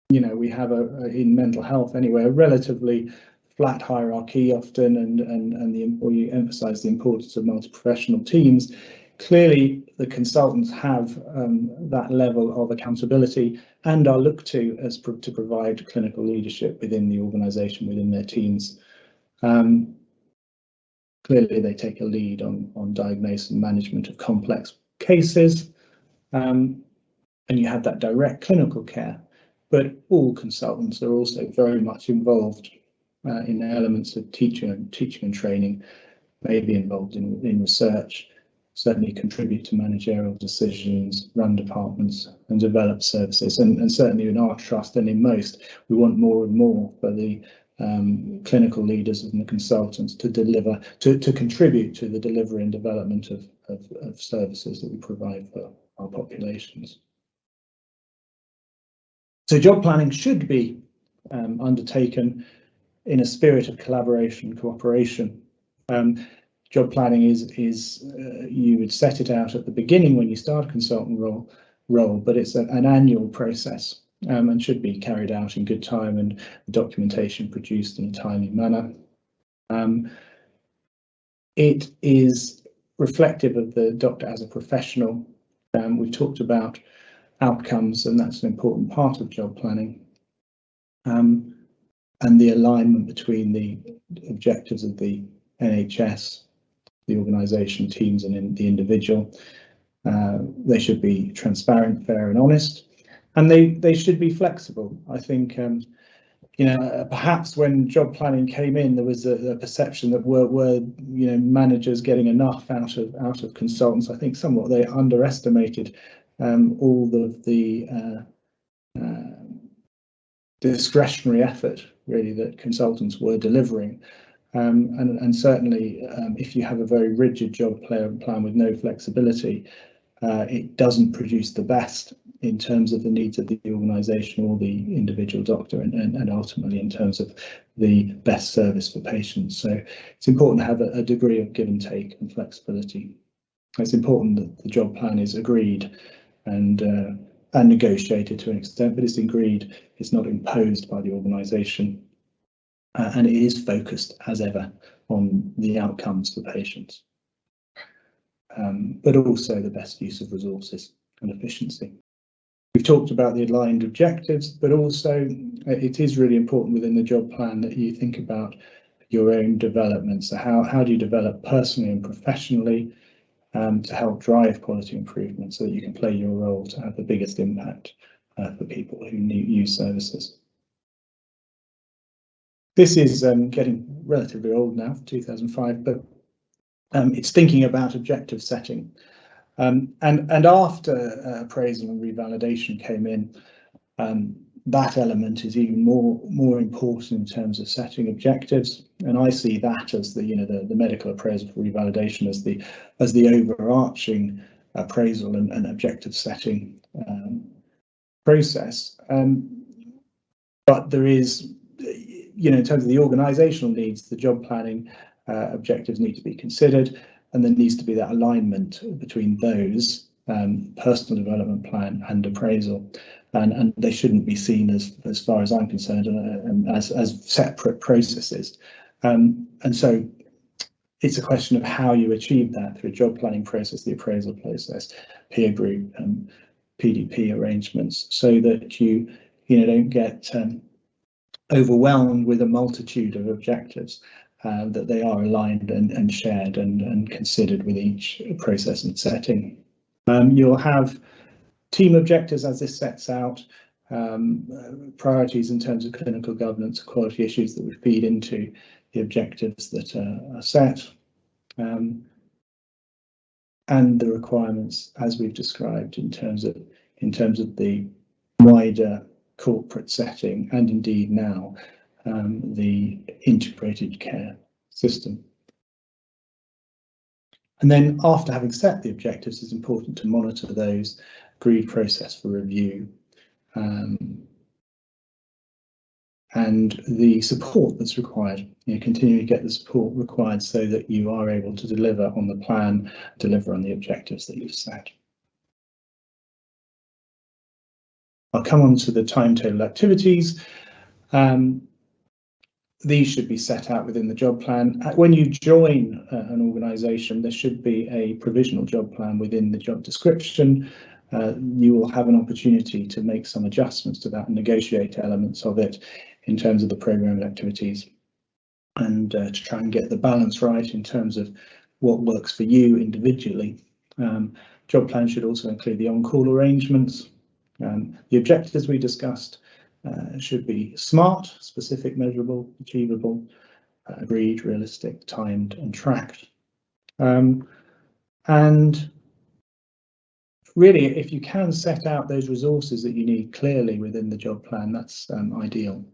we have in mental health anyway, a relatively flat hierarchy often, and the employee emphasise the importance of multi-professional teams. Clearly, the consultants have that level of accountability and are looked to as to provide clinical leadership within the organisation, within their teams. Clearly, they take a lead on diagnosis and management of complex cases, and you have that direct clinical care. But all consultants are also very much involved in elements of teaching and training, may be involved in research, certainly contribute to managerial decisions, run departments and develop services. And certainly in our trust and in most, we want more and more for the clinical leaders and the consultants to deliver, to contribute to the delivery and development of services that we provide for our populations. So job planning should be undertaken in a spirit of collaboration and cooperation. Job planning is you would set it out at the beginning when you start a consultant role, but it's an annual process. and should be carried out in good time and documentation produced in a timely manner. It is reflective of the doctor as a professional. We've talked about outcomes, and that's an important part of job planning. And the alignment between the objectives of the NHS, the organisation, teams, and the individual. They should be transparent, fair, and honest, and they should be flexible. I think perhaps when job planning came in, there was a perception that were managers getting enough out of consultants. I think somewhat they underestimated all of the discretionary effort really that consultants were delivering, and certainly if you have a very rigid job plan with no flexibility, it doesn't produce the best in terms of the needs of the organisation or the individual doctor, and ultimately in terms of the best service for patients. So it's important to have a degree of give and take and flexibility. It's important that the job plan is agreed and negotiated to an extent, but it's agreed, it's not imposed by the organisation, and it is focused as ever on the outcomes for patients, but also the best use of resources and efficiency. We've talked about the aligned objectives, but also it is really important within the job plan that you think about your own development. So how do you develop personally and professionally to help drive quality improvement so that you can play your role to have the biggest impact for people who use services. This is getting relatively old now, 2005, but it's thinking about objective setting. And after appraisal and revalidation came in, that element is even more important in terms of setting objectives. And I see that as the medical appraisal for revalidation as the overarching appraisal and objective setting process. But there is, in terms of the organisational needs, the job planning objectives need to be considered, and there needs to be that alignment between those personal development plan and appraisal, and they shouldn't be seen as far as I'm concerned as separate processes. And so it's a question of how you achieve that through a job planning process, the appraisal process, peer group, PDP arrangements, so that you don't get overwhelmed with a multitude of objectives, that they are aligned and shared and considered with each process and setting. You'll have team objectives as this sets out, priorities in terms of clinical governance, quality issues that would feed into the objectives that are set, and the requirements as we've described in terms of the wider corporate setting, and indeed now the integrated care system. And then after having set the objectives, it's important to monitor those, agreed process for review, and the support that's required. Continue to get the support required so that you are able to deliver on the plan, deliver on the objectives that you've set. I'll come on to the timetable activities. These should be set out within the job plan. When you join an organisation, there should be a provisional job plan within the job description. You will have an opportunity to make some adjustments to that and negotiate elements of it in terms of the programme and activities, and to try and get the balance right in terms of what works for you individually. Job plan should also include the on-call arrangements. The objectives we discussed should be SMART, specific, measurable, achievable, agreed, realistic, timed, and tracked. And really, if you can set out those resources that you need clearly within the job plan, that's ideal,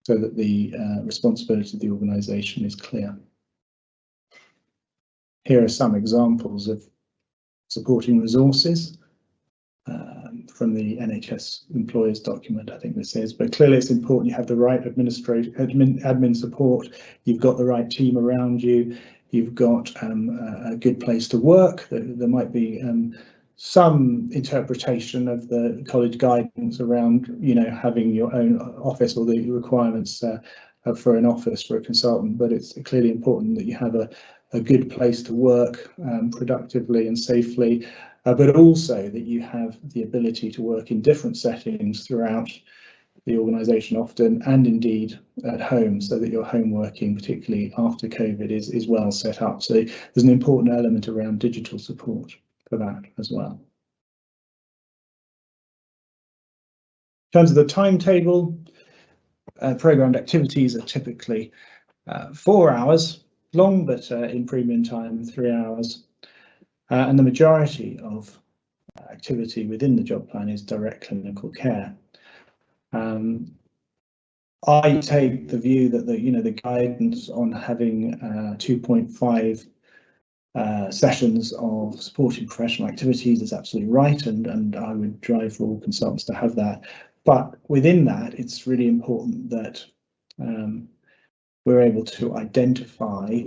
so that the responsibility of the organisation is clear. Here are some examples of supporting resources from the NHS employers document, I think this is, but clearly it's important you have the right admin support, you've got the right team around you, you've got a good place to work. There might be some interpretation of the college guidance around, having your own office or the requirements for an office for a consultant, but it's clearly important that you have a good place to work productively and safely, but also that you have the ability to work in different settings throughout the organisation often, and indeed at home, so that your home working, particularly after COVID, is well set up. So there's an important element around digital support for that as well. In terms of the timetable, programmed activities are typically 4 hours long, but in premium time 3 hours, and the majority of activity within the job plan is direct clinical care. I take the view that the guidance on having 2.5 sessions of supporting professional activities is absolutely right, and I would drive for all consultants to have that. But within that, it's really important that we're able to identify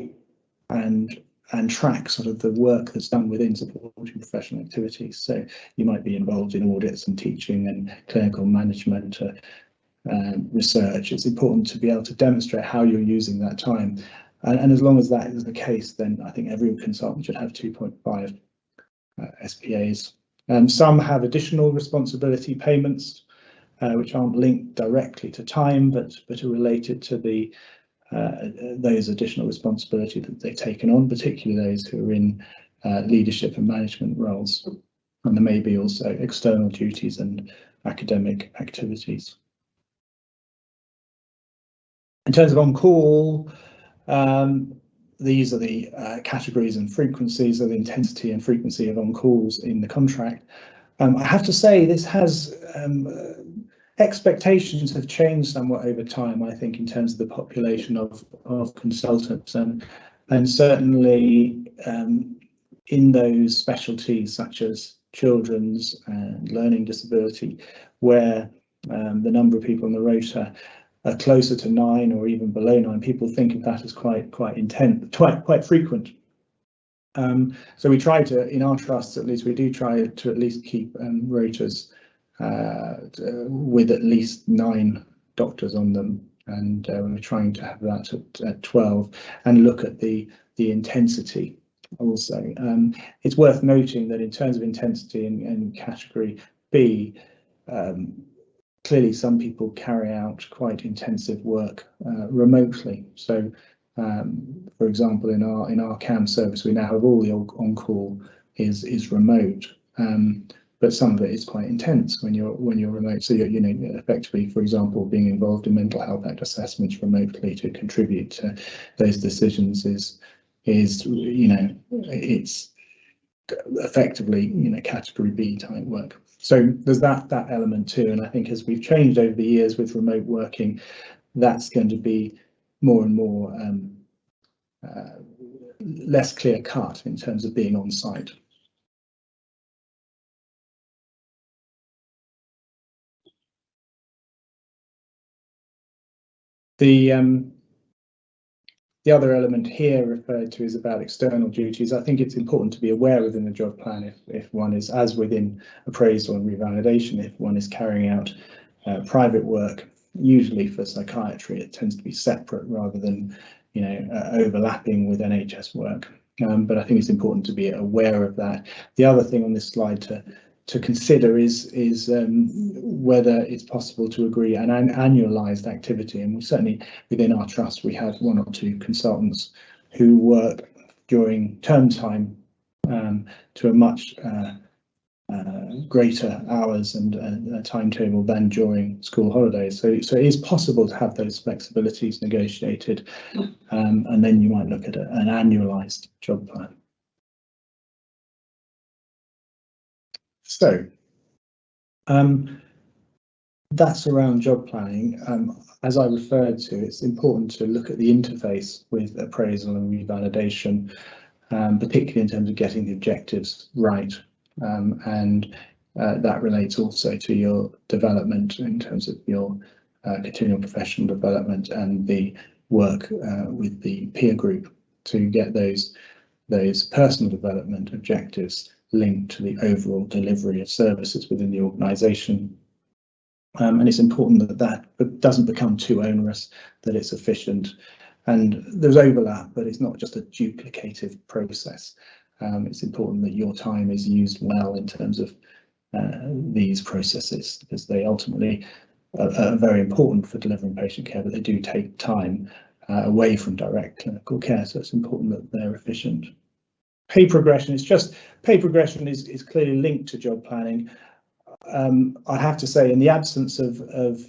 and track sort of the work that's done within supporting professional activities. So you might be involved in audits and teaching and clinical management, research. It's important to be able to demonstrate how you're using that time. And as long as that is the case, then I think every consultant should have 2.5 SPAs. Some have additional responsibility payments, which aren't linked directly to time, but are related to the those additional responsibility that they've taken on, particularly those who are in leadership and management roles. And there may be also external duties and academic activities. In terms of on-call, these are the categories and frequencies of the intensity and frequency of on-calls in the contract. I have to say this has expectations have changed somewhat over time, I think, in terms of the population of consultants, and certainly in those specialties such as children's and learning disability, where the number of people on the rota are closer to 9 or even below 9, people think of that as quite intense, quite frequent. So we try to, in our trusts at least, we do try to at least keep rotas with at least 9 doctors on them, and we're trying to have that at 12 and look at the intensity also. It's worth noting that in terms of intensity in category B, clearly some people carry out quite intensive work remotely. So for example, in our CAM service, we now have all the on-call is remote, but some of it is quite intense when you're remote. So you're effectively, for example, being involved in mental health act assessments remotely to contribute to those decisions is it's effectively category B type work. So there's that element too, and I think as we've changed over the years with remote working, that's going to be more and more less clear cut in terms of being on site. The other element here referred to is about external duties. I think it's important to be aware within the job plan if one is, as within appraisal and revalidation, if one is carrying out private work. Usually for psychiatry, it tends to be separate rather than overlapping with NHS work. But I think it's important to be aware of that. The other thing on this slide to consider is whether it's possible to agree an annualised activity, and we certainly within our trust we have 1 or 2 consultants who work during term time to a much greater hours and timetable than during school holidays. So it is possible to have those flexibilities negotiated, and then you might look at an annualised job plan. So that's around job planning. As I referred to, it's important to look at the interface with appraisal and revalidation, particularly in terms of getting the objectives right, and that relates also to your development in terms of your continual professional development and the work with the peer group to get those personal development objectives linked to the overall delivery of services within the organisation. And it's important that that doesn't become too onerous, that it's efficient. And there's overlap, but it's not just a duplicative process. It's important that your time is used well in terms of these processes, because they ultimately are very important for delivering patient care, but they do take time away from direct clinical care. So it's important that they're efficient. Pay progression is clearly linked to job planning. I have to say, in the absence of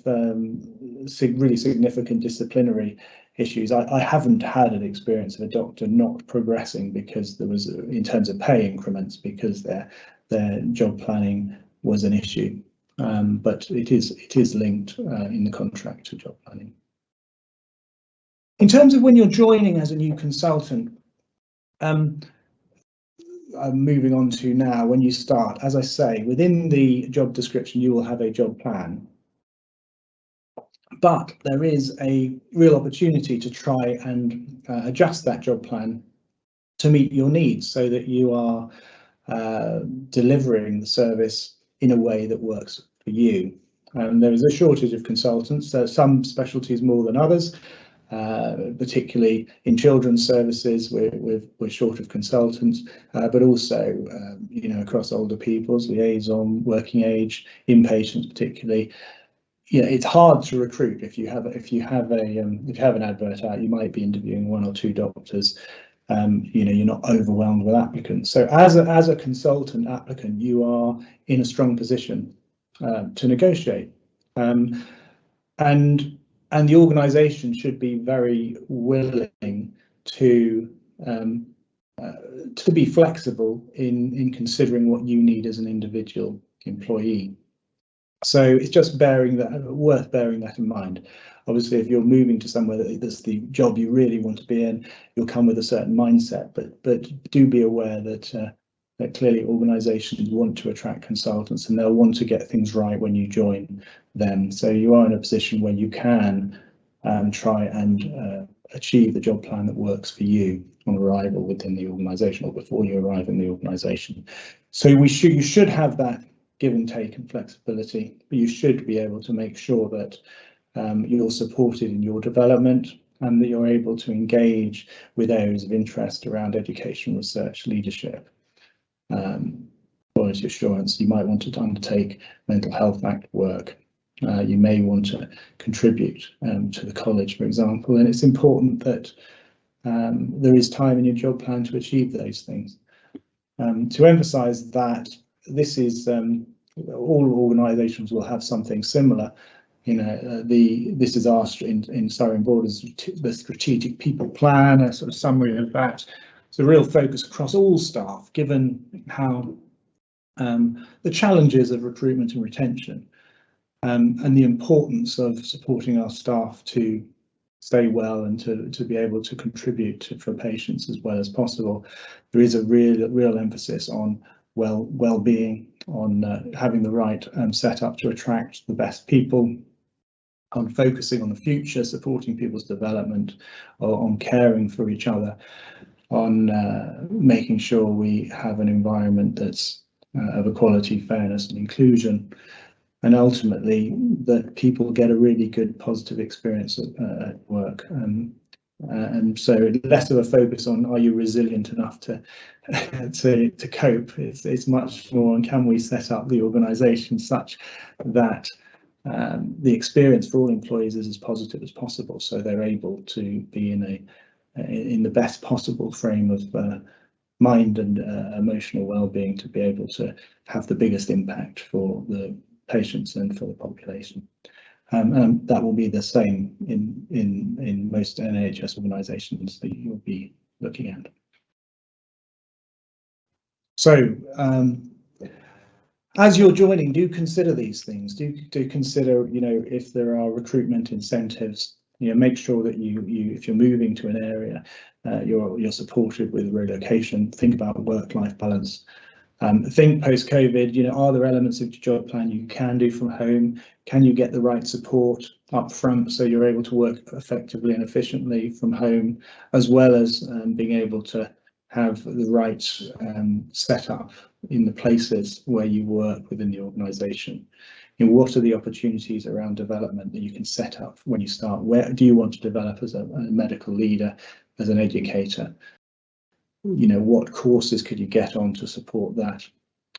really significant disciplinary issues, I haven't had an experience of a doctor not progressing because there was, in terms of pay increments, because their job planning was an issue. But it is linked in the contract to job planning. In terms of when you're joining as a new consultant, I'm moving on to now when you start. As I say, within the job description, you will have a job plan. But there is a real opportunity to try and adjust that job plan to meet your needs, so that you are delivering the service in a way that works for you. There is a shortage of consultants. There are some specialties more than others, particularly in children's services. We're short of consultants, but also across older people's, liaison, working age, inpatients particularly. It's hard to recruit. If you have an advert out, you might be interviewing 1 or 2 doctors. You're not overwhelmed with applicants. So as a consultant applicant, you are in a strong position to negotiate, and the organisation should be very willing to be flexible in considering what you need as an individual employee. So it's just worth bearing that in mind. Obviously, if you're moving to somewhere that's the job you really want to be in, you'll come with a certain mindset. But do be aware that clearly organisations want to attract consultants, and they'll want to get things right when you join them. So you are in a position where you can try and achieve the job plan that works for you on arrival within the organisation, or before you arrive in the organisation. So you should have that give and take and flexibility, but you should be able to make sure that you're supported in your development, and that you're able to engage with areas of interest around education, research, leadership, quality assurance. You might want to undertake mental health act work. You may want to contribute to the college, for example, and it's important that there is time in your job plan to achieve those things. To emphasise that this is all organisations will have something similar. This is our in Surrey and Borders, the strategic people plan, a sort of summary of that. It's a real focus across all staff, given how the challenges of recruitment and retention, and the importance of supporting our staff to stay well and to be able to contribute for patients as well as possible. There is a real emphasis on well-being, on having the right setup to attract the best people, on focusing on the future, supporting people's development, or on caring for each other, on making sure we have an environment that's of equality, fairness and inclusion, and ultimately that people get a really good positive experience at work. And so less of a focus on, are you resilient enough to cope? It's much more on, can we set up the organisation such that the experience for all employees is as positive as possible, so they're able to be in the best possible frame of mind and emotional well-being, to be able to have the biggest impact for the patients and for the population. And that will be the same in most NHS organisations that you'll be looking at. So as you're joining, do consider these things. Do consider, if there are recruitment incentives. Make sure that if you're moving to an area, you're supported with relocation. Think about work-life balance. Think post-COVID, are there elements of your job plan you can do from home? Can you get the right support up front so you're able to work effectively and efficiently from home, as well as being able to have the right setup in the places where you work within the organisation. What are the opportunities around development that you can set up when you start? Where do you want to develop as a medical leader, as an educator? What courses could you get on to support that?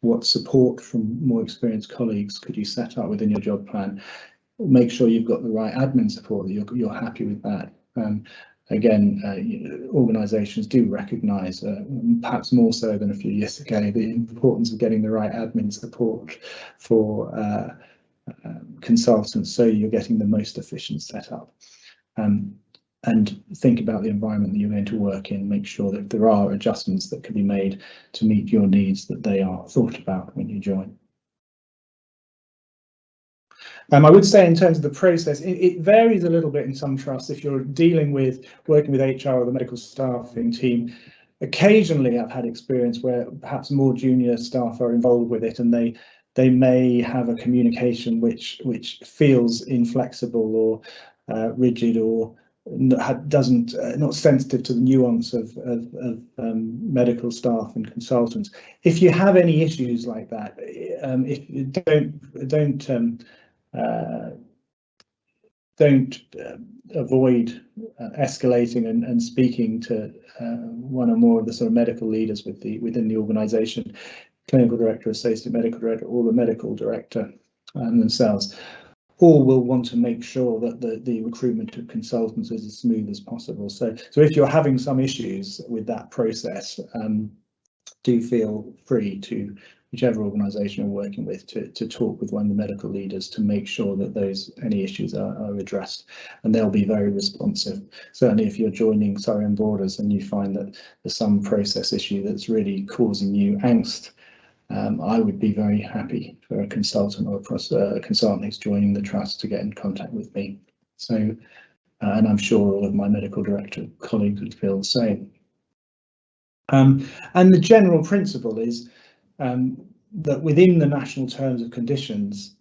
What support from more experienced colleagues could you set up within your job plan? Make sure you've got the right admin support, that you're happy with that. Again, organisations do recognise, perhaps more so than a few years ago, the importance of getting the right admin support for consultants, so you're getting the most efficient setup. And think about the environment that you're going to work in. Make sure that if there are adjustments that can be made to meet your needs, that they are thought about when you join. I would say in terms of the process, it varies a little bit in some trusts. If you're working with HR or the medical staffing team, occasionally I've had experience where perhaps more junior staff are involved with it, and they may have a communication which feels inflexible or rigid, or not sensitive to the nuance of medical staff and consultants. If you have any issues like that, if you don't avoid escalating and speaking to one or more of the sort of medical leaders within the organisation, clinical director, associate medical director, or the medical director themselves. All will want to make sure that the recruitment of consultants is as smooth as possible. So if you're having some issues with that process, do feel free to, whichever organisation you're working with, to talk with one of the medical leaders to make sure that any issues are addressed, and they'll be very responsive. Certainly if you're joining Surrey and Borders and you find that there's some process issue that's really causing you angst, I would be very happy for a consultant or a consultant who's joining the trust to get in contact with me. So, and I'm sure all of my medical director colleagues would feel the same. And the general principle is that within the national terms of conditions,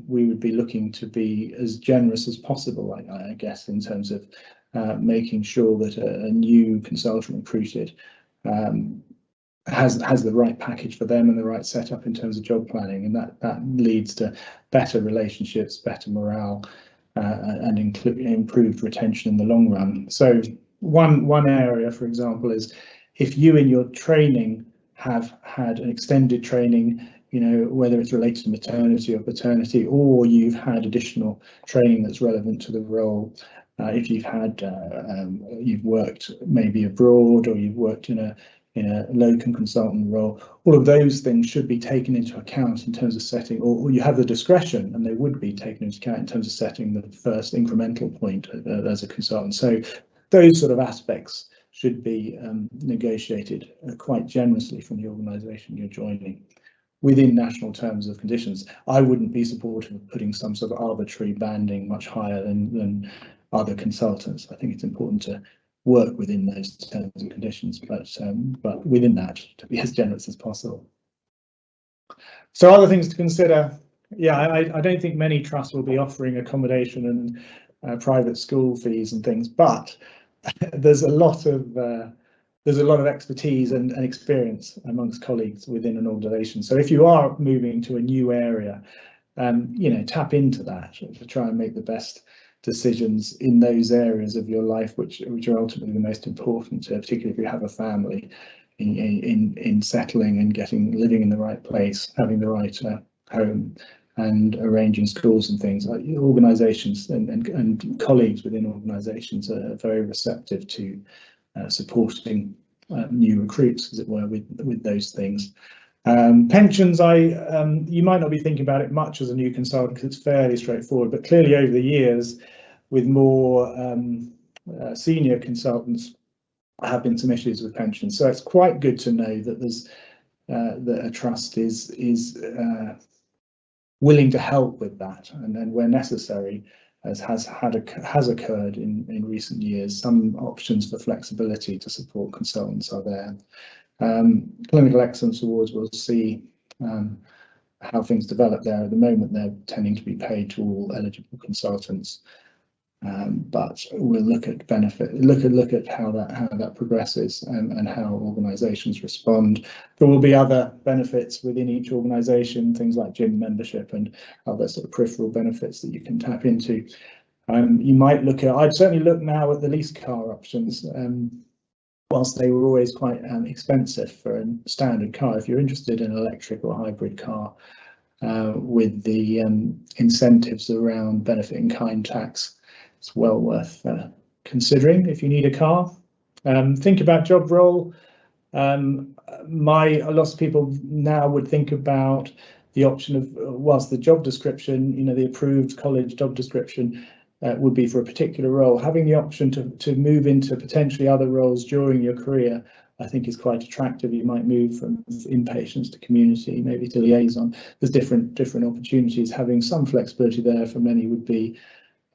we would be looking to be as generous as possible, I guess, in terms of making sure that a new consultant recruited has the right package for them and the right setup in terms of job planning, and that leads to better relationships, better morale, and improved retention in the long run. So one area, for example, is if you in your training have had an extended training, whether it's related to maternity or paternity, or you've had additional training that's relevant to the role. If you've worked maybe abroad, or you've worked in a locum consultant role, all of those things should be taken into account in terms of setting, or you have the discretion, and they would be taken into account in terms of setting the first incremental point as a consultant. So those sort of aspects should be negotiated quite generously from the organisation you're joining within national terms of conditions. I wouldn't be supportive of putting some sort of arbitrary banding much higher than other consultants. I think it's important to work within those terms and conditions, but within that, to be as generous as possible. So other things to consider. Yeah, I don't think many trusts will be offering accommodation and private school fees and things, but there's a lot of expertise and experience amongst colleagues within an organisation. So if you are moving to a new area, tap into that to try and make the best decisions in those areas of your life which are ultimately the most important, particularly if you have a family, in settling and living in the right place, having the right home, and arranging schools and things. Organisations and colleagues within organisations are very receptive to supporting new recruits, as it were, with those things. Pensions, you might not be thinking about it much as a new consultant because it's fairly straightforward, but clearly over the years, with more senior consultants, have been some issues with pensions. So it's quite good to know that that a trust is willing to help with that, and then where necessary, as has occurred in recent years, some options for flexibility to support consultants are there. Clinical Excellence Awards, we'll see how things develop there. At the moment, they're tending to be paid to all eligible consultants. But we'll look at look at how that progresses and how organisations respond. There will be other benefits within each organisation, things like gym membership and other sort of peripheral benefits that you can tap into. You might look at, I'd certainly look now at the lease car options. Whilst they were always quite expensive for a standard car, if you're interested in an electric or hybrid car, with the incentives around benefit in kind tax, it's well worth considering if you need a car. Think about job role. Lots of people now would think about the option of, whilst the job description, the approved college job description would be for a particular role, having the option to move into potentially other roles during your career, I think is quite attractive. You might move from inpatients to community, maybe to liaison. There's different opportunities. Having some flexibility there for many would be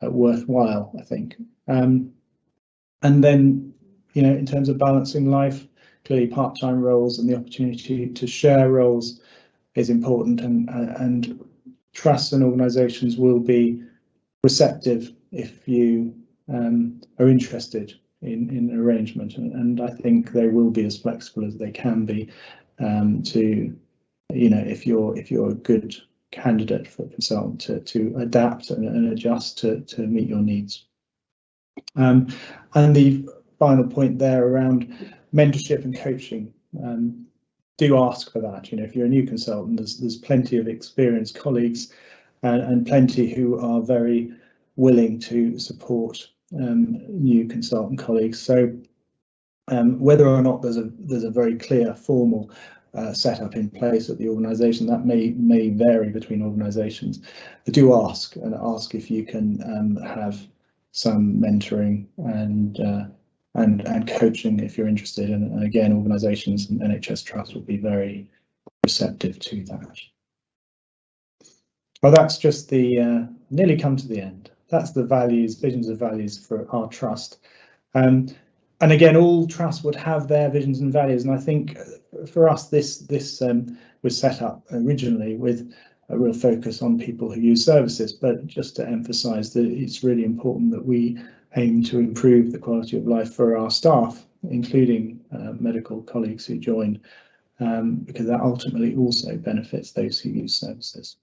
worthwhile, I think. And then, in terms of balancing life, clearly part-time roles and the opportunity to share roles is important, and trusts and organisations will be receptive if you are interested in an arrangement, and I think they will be as flexible as they can be to, if you're a good candidate for a consultant to adapt and adjust to meet your needs. And the final point there around mentorship and coaching, do ask for that. If you're a new consultant, there's plenty of experienced colleagues and plenty who are very willing to support new consultant colleagues. So whether or not there's a very clear formal setup in place at the organisation, that may vary between organisations. But do ask if you can have some mentoring and coaching if you're interested. And again, organisations and NHS Trust will be very receptive to that. Well, that's just the nearly come to the end. That's the visions of values for our trust. And again, all trusts would have their visions and values. And I think for us, this was set up originally with a real focus on people who use services. But just to emphasise that it's really important that we aim to improve the quality of life for our staff, including medical colleagues who join, because that ultimately also benefits those who use services.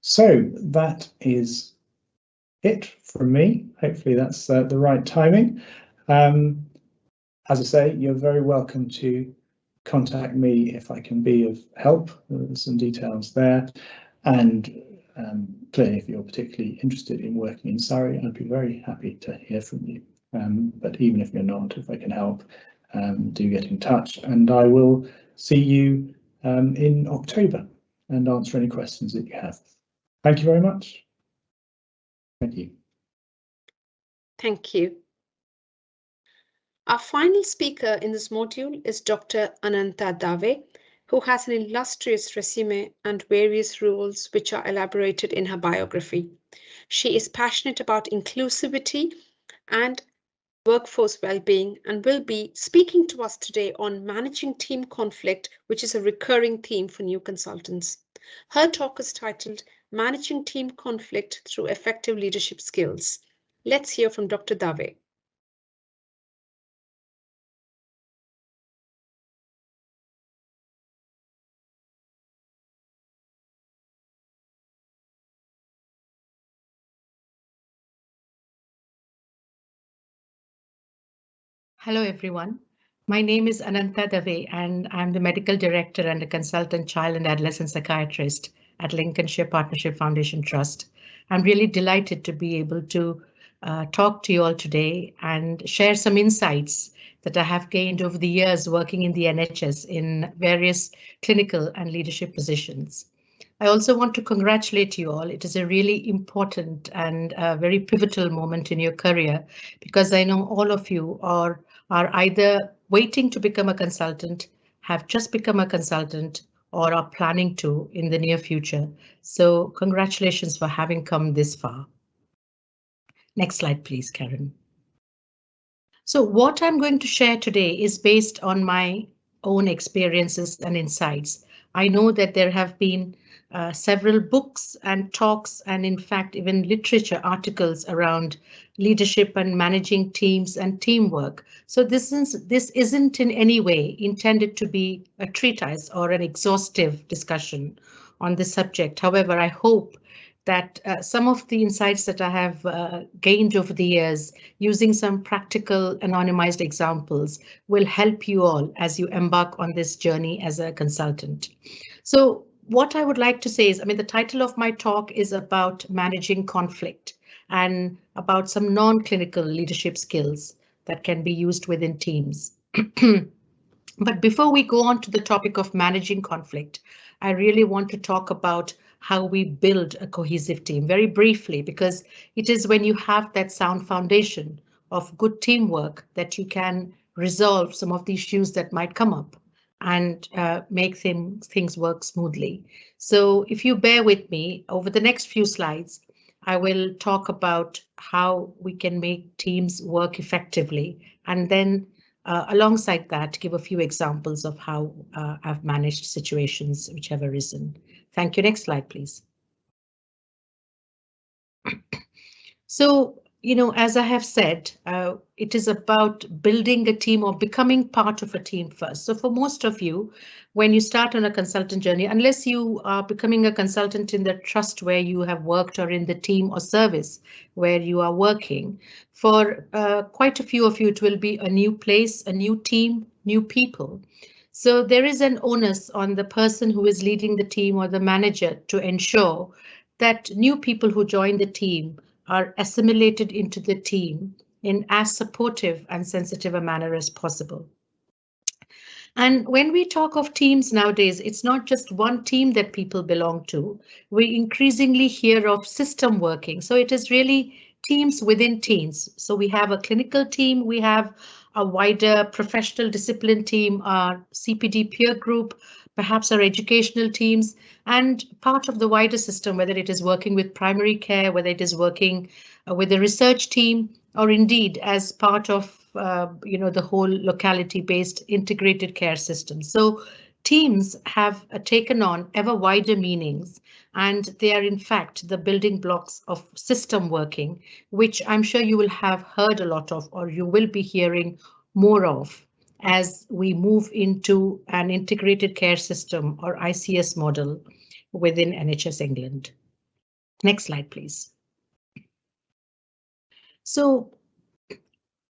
So that is it from me. Hopefully that's the right timing. As I say, you're very welcome to contact me if I can be of help. There's some details there. And clearly, if you're particularly interested in working in Surrey, I'd be very happy to hear from you. But even if you're not, if I can help, do get in touch. And I will see you in October and answer any questions that you have. Thank you very much. Thank you. Thank you. Our final speaker in this module is Dr. Ananta Dave, who has an illustrious resume and various roles which are elaborated in her biography. She is passionate about inclusivity and workforce well-being and will be speaking to us today on managing team conflict, which is a recurring theme for new consultants. Her talk is titled Managing Team Conflict Through Effective Leadership Skills. Let's hear from Dr. Dave. Hello, everyone. My name is Ananta Dave, and I'm the Medical Director and a Consultant Child and Adolescent Psychiatrist at Lincolnshire Partnership Foundation Trust. I'm really delighted to be able to talk to you all today and share some insights that I have gained over the years working in the NHS in various clinical and leadership positions. I also want to congratulate you all. It is a really important and very pivotal moment in your career, because I know all of you are either waiting to become a consultant, have just become a consultant, or are planning to in the near future. So congratulations for having come this far. Next slide, please, Karen. So what I'm going to share today is based on my own experiences and insights. I know that there have been several books and talks, and in fact, even literature articles around leadership and managing teams and teamwork. So this isn't in any way intended to be a treatise or an exhaustive discussion on this subject. However, I hope that some of the insights that I have gained over the years using some practical anonymized examples will help you all as you embark on this journey as a consultant. So what I would like to say is, I mean, the title of my talk is about managing conflict and about some non-clinical leadership skills that can be used within teams. But before we go on to the topic of managing conflict, I really want to talk about how we build a cohesive team very briefly, because it is when you have that sound foundation of good teamwork that you can resolve some of the issues that might come up and make things work smoothly. So if you bear with me, over the next few slides, I will talk about how we can make teams work effectively, and then alongside that, give a few examples of how I've managed situations which have arisen. Thank you. Next slide, please. So, you know, as I have said, it is about building a team or becoming part of a team first. So for most of you, when you start on a consultant journey, unless you are becoming a consultant in the trust where you have worked or in the team or service where you are working, for quite a few of you, it will be a new place, a new team, new people. So there is an onus on the person who is leading the team or the manager to ensure that new people who join the team are assimilated into the team in as supportive and sensitive a manner as possible. And when we talk of teams nowadays, it's not just one team that people belong to. We increasingly hear of system working. So it is really teams within teams. So we have a clinical team, we have a wider professional discipline team, our CPD peer group, perhaps our educational teams, and part of the wider system, whether it is working with primary care, whether it is working with a research team, or indeed as part of the whole locality-based integrated care system. So teams have taken on ever wider meanings, and they are in fact the building blocks of system working, which I'm sure you will have heard a lot of, or you will be hearing more of as we move into an integrated care system or ICS model within NHS England. Next slide, please. So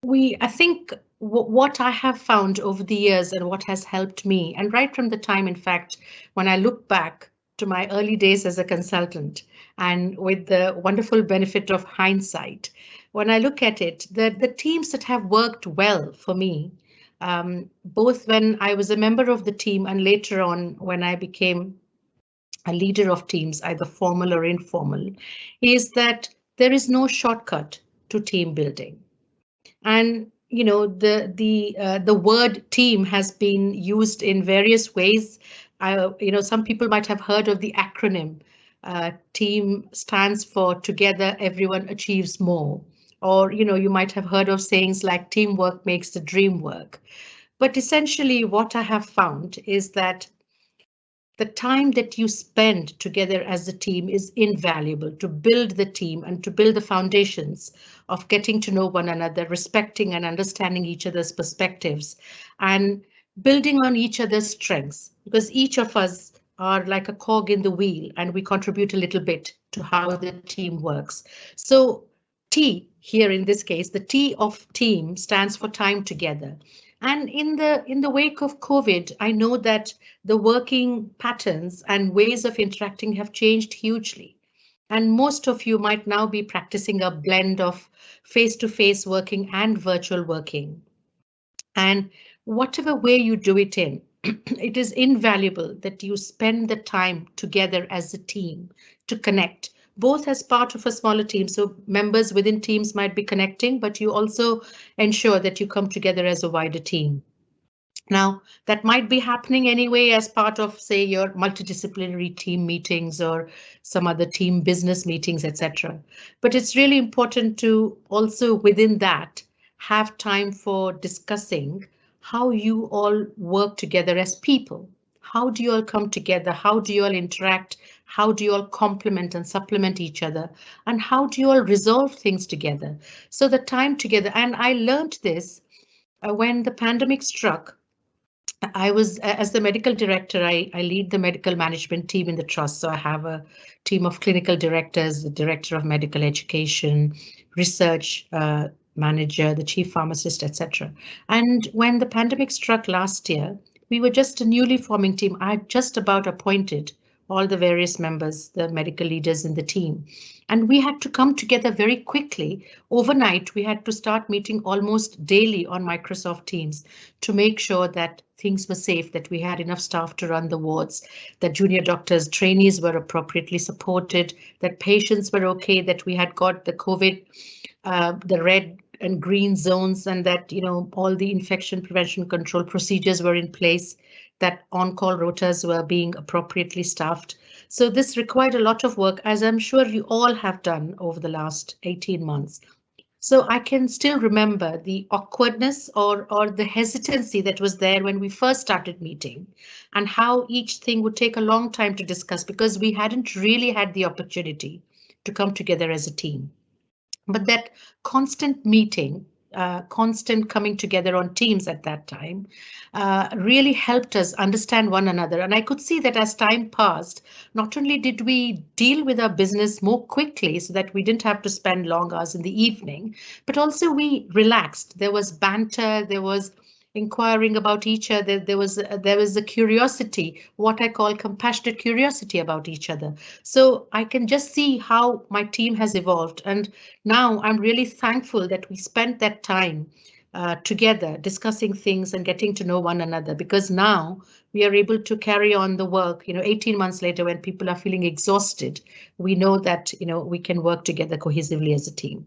I think what I have found over the years and what has helped me, and right from the time, in fact, when I look back to my early days as a consultant and with the wonderful benefit of hindsight, when I look at it, the teams that have worked well for me, both when I was a member of the team and later on when I became a leader of teams, either formal or informal, is that there is no shortcut to team building. And you know, the word team has been used in various ways. Some people might have heard of the acronym. Team stands for Together Everyone Achieves More. Or you might have heard of sayings like teamwork makes the dream work. But essentially what I have found is that the time that you spend together as a team is invaluable to build the team and to build the foundations of getting to know one another, respecting and understanding each other's perspectives, and building on each other's strengths, because each of us are like a cog in the wheel and we contribute a little bit to how the team works. So T here in this case, the T of team stands for time together. And in the wake of COVID, I know that the working patterns and ways of interacting have changed hugely. And most of you might now be practicing a blend of face-to-face working and virtual working. And whatever way you do it in, it is invaluable that you spend the time together as a team to connect, both as part of a smaller team. So members within teams might be connecting, but you also ensure that you come together as a wider team. Now, that might be happening anyway as part of, say, your multidisciplinary team meetings or some other team business meetings, etc. But it's really important to also within that have time for discussing how you all work together as people, How do you all come together? How do you all interact? How do you all complement and supplement each other? And how do you all resolve things together? So the time together, and I learned this when the pandemic struck. I was, as the medical director, I lead the medical management team in the trust. So I have a team of clinical directors, the director of medical education, research manager, the chief pharmacist, etc. And when the pandemic struck last year, we were just a newly forming team. I just about appointed all the various members, the medical leaders in the team. And we had to come together very quickly. Overnight, we had to start meeting almost daily on Microsoft Teams to make sure that things were safe, that we had enough staff to run the wards, that junior doctors, trainees were appropriately supported, that patients were okay, that we had got the COVID, the red and green zones, and that, you know, all the infection prevention control procedures were in place, that on-call rotas were being appropriately staffed. So this required a lot of work, as I'm sure you all have done over the last 18 months. So I can still remember the awkwardness or the hesitancy that was there when we first started meeting, and how each thing would take a long time to discuss because we hadn't really had the opportunity to come together as a team. But that constant meeting, constant coming together on Teams at that time really helped us understand one another. And I could see that as time passed, not only did we deal with our business more quickly so that we didn't have to spend long hours in the evening, but also we relaxed. There was banter, there was inquiring about each other. There was a curiosity, what I call compassionate curiosity about each other. So I can just see how my team has evolved. And now I'm really thankful that we spent that time together discussing things and getting to know one another, because now we are able to carry on the work, 18 months later when people are feeling exhausted. We know that, we can work together cohesively as a team.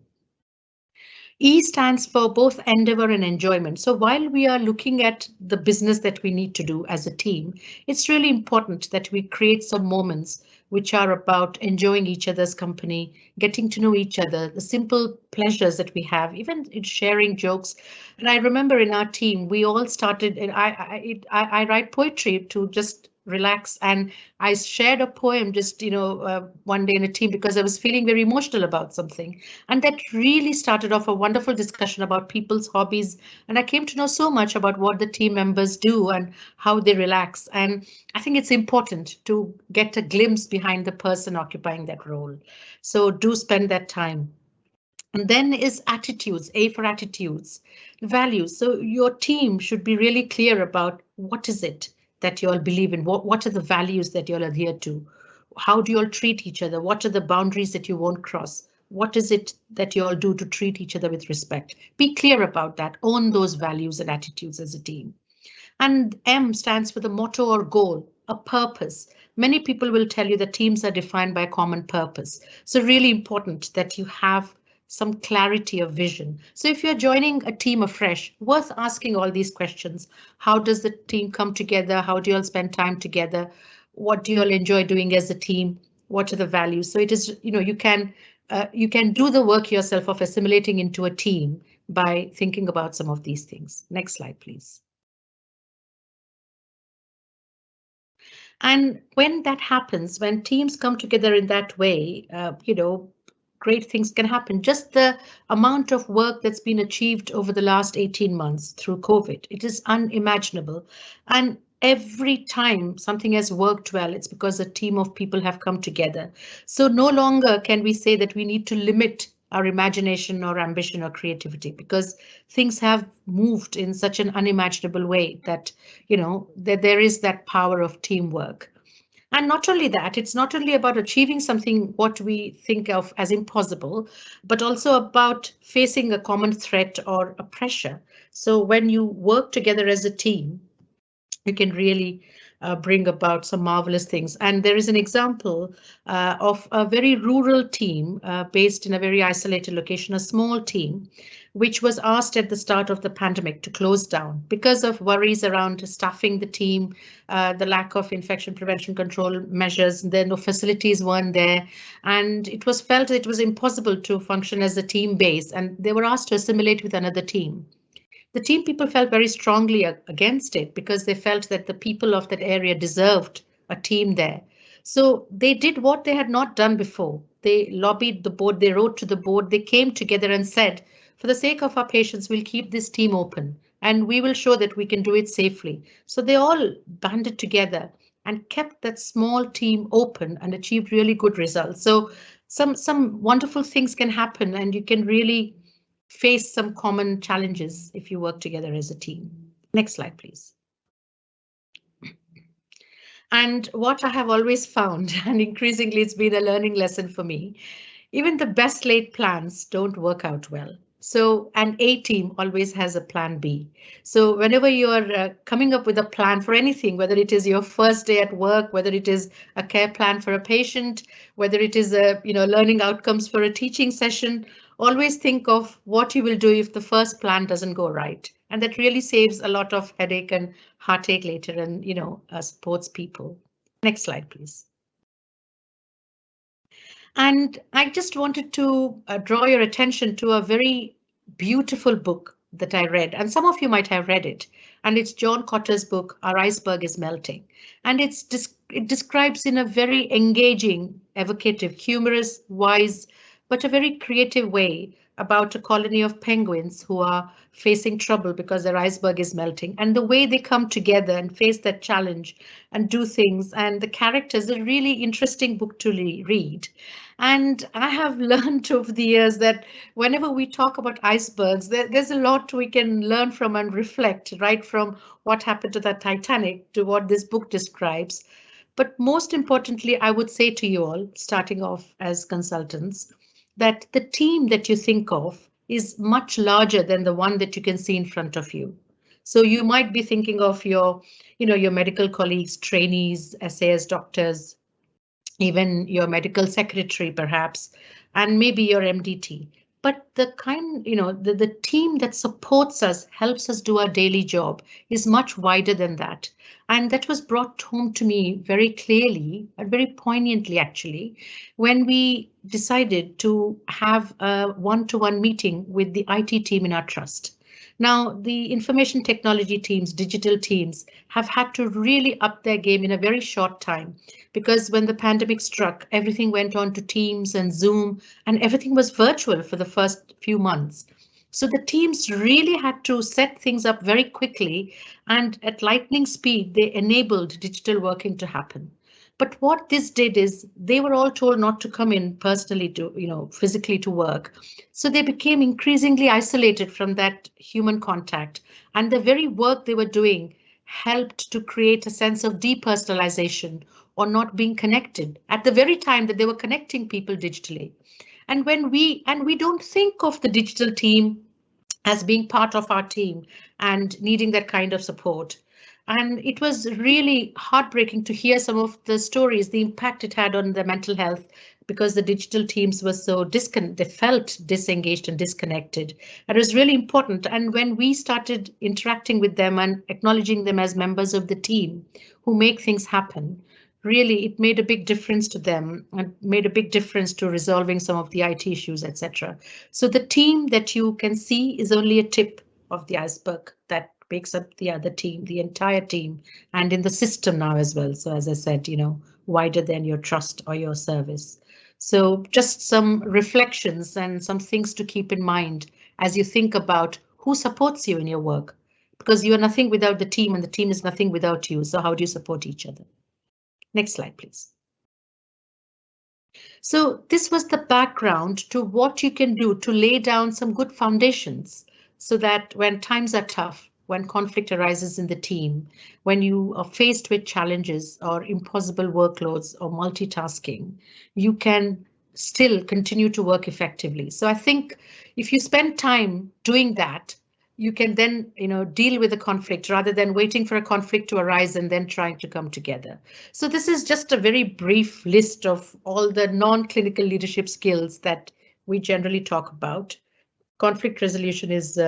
E stands for both endeavor and enjoyment. So while we are looking at the business that we need to do as a team, it's really important that we create some moments which are about enjoying each other's company, getting to know each other, the simple pleasures that we have, even in sharing jokes. And I remember in our team, we all started, and I write poetry to just relax, and I shared a poem just one day in a team because I was feeling very emotional about something, and that really started off a wonderful discussion about people's hobbies, and I came to know so much about what the team members do and how they relax. And I think it's important to get a glimpse behind the person occupying that role, so do spend that time. And then is attitudes, A for attitudes, values. So your team should be really clear about what is it that you all believe in, what are the values that you all adhere to, how do you all treat each other, what are the boundaries that you won't cross, what is it that you all do to treat each other with respect. Be clear about that, own those values and attitudes as a team. And M stands for the motto or goal, a purpose. Many people will tell you that teams are defined by a common purpose. So really important that you have some clarity of vision. So if you're joining a team afresh, worth asking all these questions. How does the team come together? How do you all spend time together? What do you all enjoy doing as a team? What are the values? So it is, you can do the work yourself of assimilating into a team by thinking about some of these things. Next slide, please. And when that happens, when teams come together in that way, great things can happen. Just the amount of work that's been achieved over the last 18 months through COVID, it is unimaginable. And every time something has worked well, it's because a team of people have come together. So no longer can we say that we need to limit our imagination or ambition or creativity, because things have moved in such an unimaginable way that, that there is that power of teamwork. And not only that, it's not only about achieving something what we think of as impossible, but also about facing a common threat or a pressure. So when you work together as a team, you can really bring about some marvelous things. And there is an example of a very rural team based in a very isolated location, a small team, which was asked at the start of the pandemic to close down because of worries around staffing the team, the lack of infection prevention control measures, then no facilities weren't there, and it was felt it was impossible to function as a team base, and they were asked to assimilate with another team. The team people felt very strongly against it because they felt that the people of that area deserved a team there. So they did what they had not done before. They lobbied the board, they wrote to the board, they came together and said, for the sake of our patients, we'll keep this team open and we will show that we can do it safely. So they all banded together and kept that small team open and achieved really good results. So some wonderful things can happen and you can really face some common challenges if you work together as a team. Next slide, please. And what I have always found, and increasingly it's been a learning lesson for me, even the best laid plans don't work out well. So an A team always has a plan B. So whenever you're coming up with a plan for anything, whether it is your first day at work, whether it is a care plan for a patient, whether it is a learning outcomes for a teaching session, always think of what you will do if the first plan doesn't go right. And that really saves a lot of headache and heartache later and supports people. Next slide, please. And I just wanted to draw your attention to a very beautiful book that I read, and some of you might have read it, and it's John Cotter's book, Our Iceberg is Melting. And it describes in a very engaging, evocative, humorous, wise, but a very creative way about a colony of penguins who are facing trouble because their iceberg is melting, and the way they come together and face that challenge and do things. And the characters, a really interesting book to read. And I have learned over the years that whenever we talk about icebergs, there's a lot we can learn from and reflect, right from what happened to the Titanic to what this book describes. But most importantly, I would say to you all, starting off as consultants, that the team that you think of is much larger than the one that you can see in front of you. So you might be thinking of your medical colleagues, trainees, SAS doctors, even your medical secretary, perhaps, and maybe your MDT. But the the team that supports us, helps us do our daily job is much wider than that. And that was brought home to me very clearly and very poignantly, actually, when we decided to have a one-to-one meeting with the IT team in our trust. Now, the information technology teams, digital teams, have had to really up their game in a very short time, because when the pandemic struck, everything went on to Teams and Zoom, and everything was virtual for the first few months. So the teams really had to set things up very quickly, and at lightning speed, they enabled digital working to happen. But what this did is they were all told not to come in personally to, physically to work. So they became increasingly isolated from that human contact, and the very work they were doing helped to create a sense of depersonalization or not being connected at the very time that they were connecting people digitally. And we don't think of the digital team as being part of our team and needing that kind of support. And it was really heartbreaking to hear some of the stories, the impact it had on their mental health, because the digital teams were so they felt disengaged and disconnected. And it was really important. And when we started interacting with them and acknowledging them as members of the team who make things happen, really, it made a big difference to them and made a big difference to resolving some of the IT issues, etc. So the team that you can see is only a tip of the iceberg that makes up the other team, the entire team, and in the system now as well. So as I said, wider than your trust or your service. So just some reflections and some things to keep in mind as you think about who supports you in your work, because you are nothing without the team and the team is nothing without you. So how do you support each other? Next slide, please. So this was the background to what you can do to lay down some good foundations so that when times are tough, when conflict arises in the team, when you are faced with challenges or impossible workloads or multitasking, you can still continue to work effectively. So I think if you spend time doing that, you can then deal with the conflict rather than waiting for a conflict to arise and then trying to come together. So this is just a very brief list of all the non-clinical leadership skills that we generally talk about. Conflict resolution is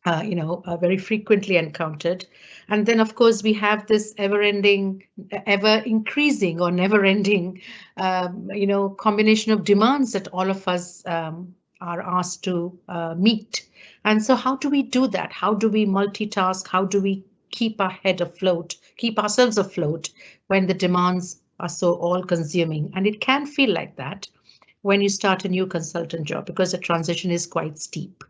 very frequently encountered. And then, of course, we have this ever-ending, ever-increasing or never-ending, combination of demands that all of us are asked to meet. And so how do we do that? How do we multitask? How do we keep our head afloat, keep ourselves afloat when the demands are so all-consuming? And it can feel like that when you start a new consultant job, because the transition is quite steep.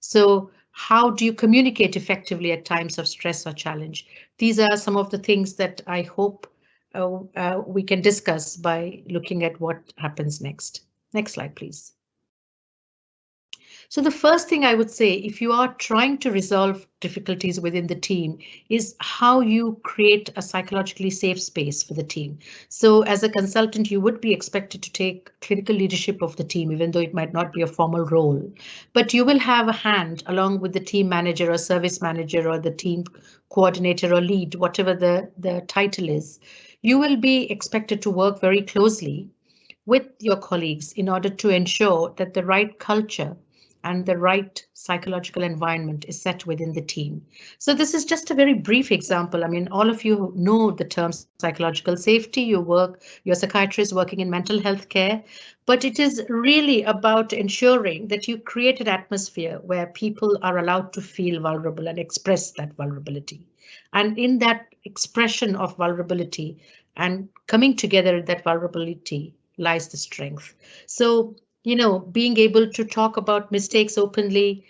So how do you communicate effectively at times of stress or challenge? These are some of the things that I hope we can discuss by looking at what happens next. Next slide, please. So the first thing I would say, if you are trying to resolve difficulties within the team, is how you create a psychologically safe space for the team. So as a consultant, you would be expected to take clinical leadership of the team, even though it might not be a formal role. But you will have a hand along with the team manager or service manager or the team coordinator or lead, whatever the title is. You will be expected to work very closely with your colleagues in order to ensure that the right culture and the right psychological environment is set within the team. So this is just a very brief example. I mean, all of you know the term psychological safety. You're psychiatrists working in mental health care, but it is really about ensuring that you create an atmosphere where people are allowed to feel vulnerable and express that vulnerability. And in that expression of vulnerability and coming together in that vulnerability lies the strength. So, you know, being able to talk about mistakes openly,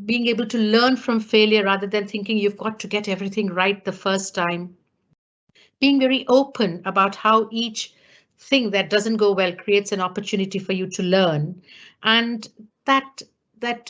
being able to learn from failure rather than thinking you've got to get everything right the first time, being very open about how each thing that doesn't go well creates an opportunity for you to learn, and that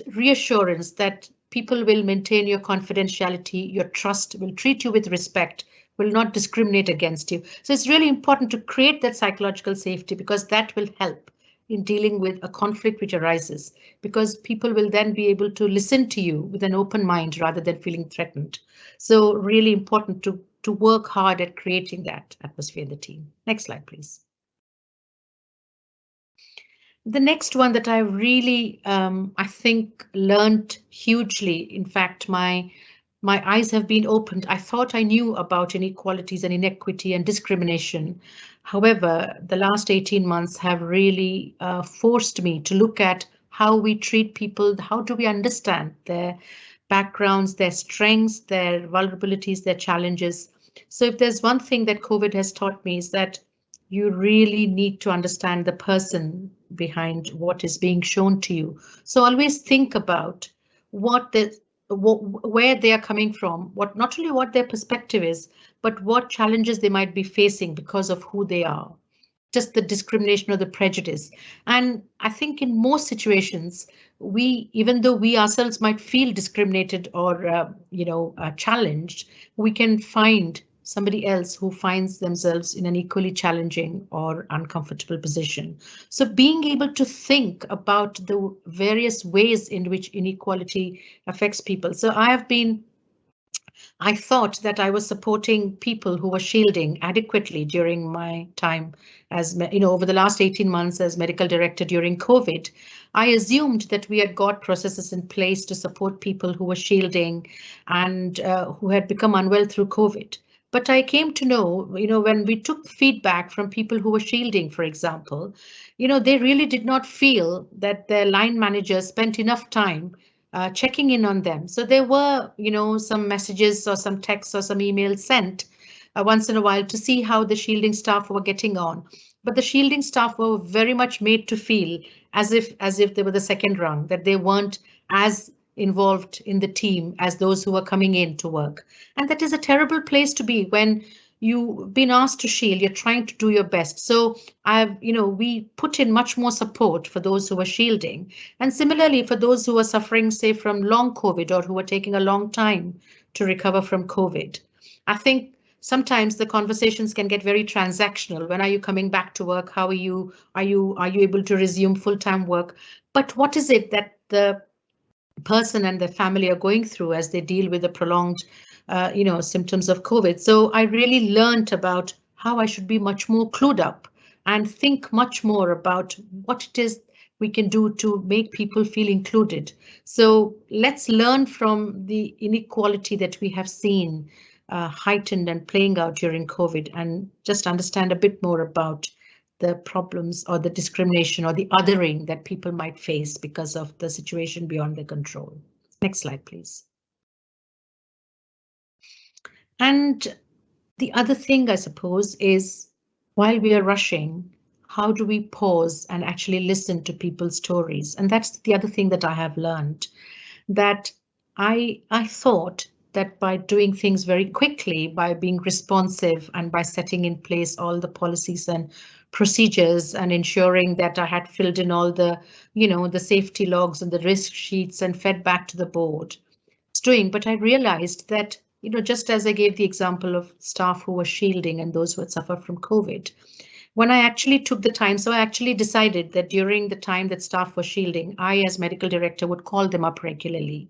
reassurance that people will maintain your confidentiality, your trust, will treat you with respect, will not discriminate against you. So it's really important to create that psychological safety, because that will help in dealing with a conflict which arises, because people will then be able to listen to you with an open mind rather than feeling threatened. So really important to work hard at creating that atmosphere in the team. Next slide, please. The next one that I really, I think, learned hugely. In fact, my eyes have been opened. I thought I knew about inequalities and inequity and discrimination. However, the last 18 months have really forced me to look at how we treat people. How do we understand their backgrounds, their strengths, their vulnerabilities, their challenges? So if there's one thing that COVID has taught me, is that you really need to understand the person behind what is being shown to you. So always think about where they are coming from, not only what their perspective is, but what challenges they might be facing because of who they are, just the discrimination or the prejudice. And I think in most situations, even though we ourselves might feel discriminated or challenged, we can find somebody else who finds themselves in an equally challenging or uncomfortable position. So being able to think about the various ways in which inequality affects people. So I thought that I was supporting people who were shielding adequately during my time as, over the last 18 months as medical director during COVID. I assumed that we had got processes in place to support people who were shielding and who had become unwell through COVID. But I came to know, when we took feedback from people who were shielding, for example, they really did not feel that their line managers spent enough time checking in on them. So there were, some messages or some texts or some emails sent once in a while to see how the shielding staff were getting on. But the shielding staff were very much made to feel as if they were the second rung, that they weren't as involved in the team as those who were coming in to work. And that is a terrible place to be when you've been asked to shield, you're trying to do your best. So we put in much more support for those who were shielding. And similarly, for those who are suffering, say, from long COVID or who are taking a long time to recover from COVID. I think sometimes the conversations can get very transactional. When are you coming back to work? How are you? Are you able to resume full-time work? But what is it that the person and their family are going through as they deal with the prolonged symptoms of COVID? So I really learned about how I should be much more clued up and think much more about what it is we can do to make people feel included. So let's learn from the inequality that we have seen heightened and playing out during COVID, and just understand a bit more about the problems or the discrimination or the othering that people might face because of the situation beyond their control. Next slide, please. And the other thing, I suppose, is while we are rushing, how do we pause and actually listen to people's stories? And that's the other thing that I have learned, that I thought that by doing things very quickly, by being responsive and by setting in place all the policies and procedures and ensuring that I had filled in all the, the safety logs and the risk sheets and fed back to the board, it's doing. But I realized that, just as I gave the example of staff who were shielding and those who had suffered from COVID, when I actually took the time, so I actually decided that during the time that staff were shielding, I as medical director would call them up regularly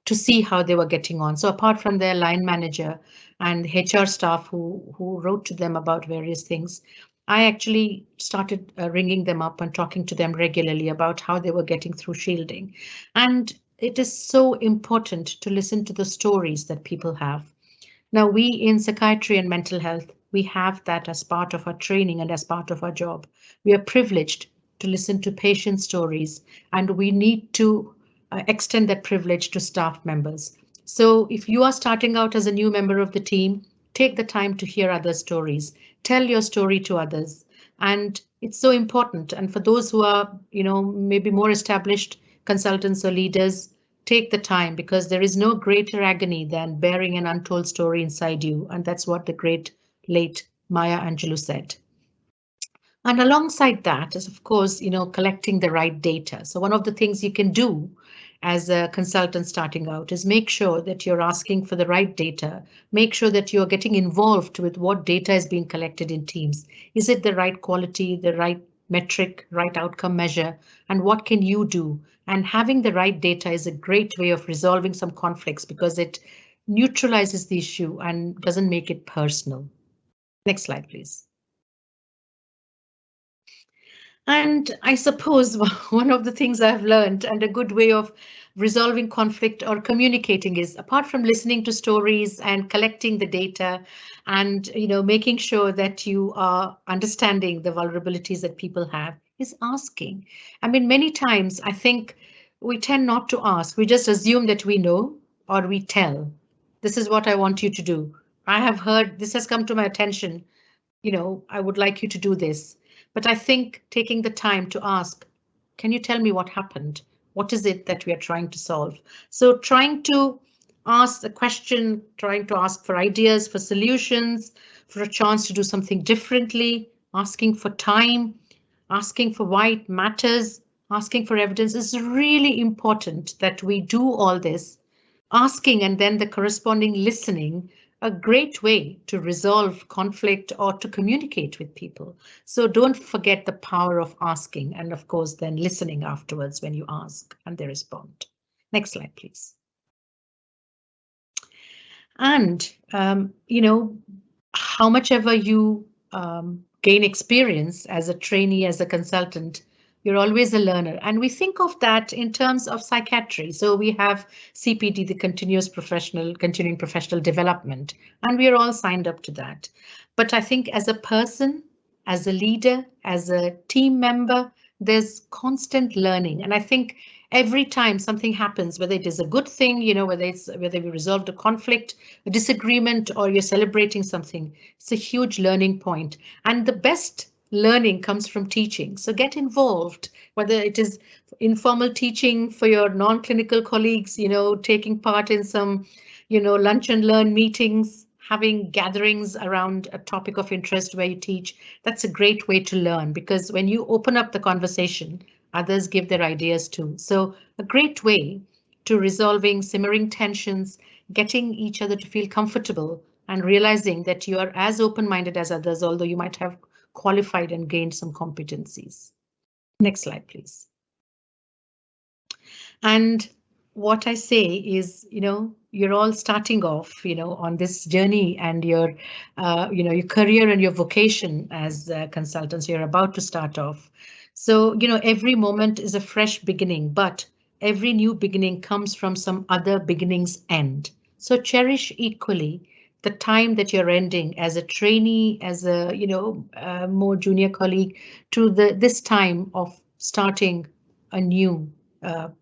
to see how they were getting on. So apart from their line manager and HR staff who wrote to them about various things, I actually started ringing them up and talking to them regularly about how they were getting through shielding. And it is so important to listen to the stories that people have. Now, we in psychiatry and mental health, we have that as part of our training and as part of our job. We are privileged to listen to patient stories, and we need to extend that privilege to staff members. So if you are starting out as a new member of the team, take the time to hear other stories, tell your story to others. And it's so important. And for those who are, maybe more established consultants or leaders, take the time, because there is no greater agony than bearing an untold story inside you. And that's what the great late Maya Angelou said. And alongside that is, of course, collecting the right data. So one of the things you can do as a consultant starting out is make sure that you're asking for the right data. Make sure that you're getting involved with what data is being collected in teams. Is it the right quality, the right metric, right outcome measure, and what can you do? And having the right data is a great way of resolving some conflicts because it neutralizes the issue and doesn't make it personal. Next slide, please. And I suppose one of the things I've learned and a good way of resolving conflict or communicating is, apart from listening to stories and collecting the data and making sure that you are understanding the vulnerabilities that people have, is asking. I mean, many times I think we tend not to ask. We just assume that we know, or we tell. This is what I want you to do. I have heard this has come to my attention. I would like you to do this. But I think taking the time to ask, can you tell me what happened? What is it that we are trying to solve? So trying to ask the question, trying to ask for ideas, for solutions, for a chance to do something differently, asking for time, asking for why it matters, asking for evidence is really important that we do all this. Asking and then the corresponding listening, a great way to resolve conflict or to communicate with people. So don't forget the power of asking and of course then listening afterwards when you ask and they respond. Next slide, please. And, how much ever you gain experience as a trainee, as a consultant, you're always a learner. And we think of that in terms of psychiatry. So we have CPD, the continuing professional development, and we are all signed up to that. But I think as a person, as a leader, as a team member, there's constant learning. And I think every time something happens, whether it is a good thing, whether we resolved a conflict, a disagreement, or you're celebrating something, it's a huge learning point. And the best learning comes from teaching. So get involved, whether it is informal teaching for your non-clinical colleagues, taking part in some, lunch and learn meetings, having gatherings around a topic of interest where you teach. That's a great way to learn, because when you open up the conversation, others give their ideas too. So a great way to resolving simmering tensions, getting each other to feel comfortable and realizing that you are as open-minded as others, although you might have qualified and gained some competencies. Next slide, please. And what I say is, you're all starting off, on this journey, and your career and your vocation as consultants, you're about to start off. So, every moment is a fresh beginning, but every new beginning comes from some other beginning's end. So cherish equally the time that you're ending as a trainee, as a more junior colleague, to this time of starting a new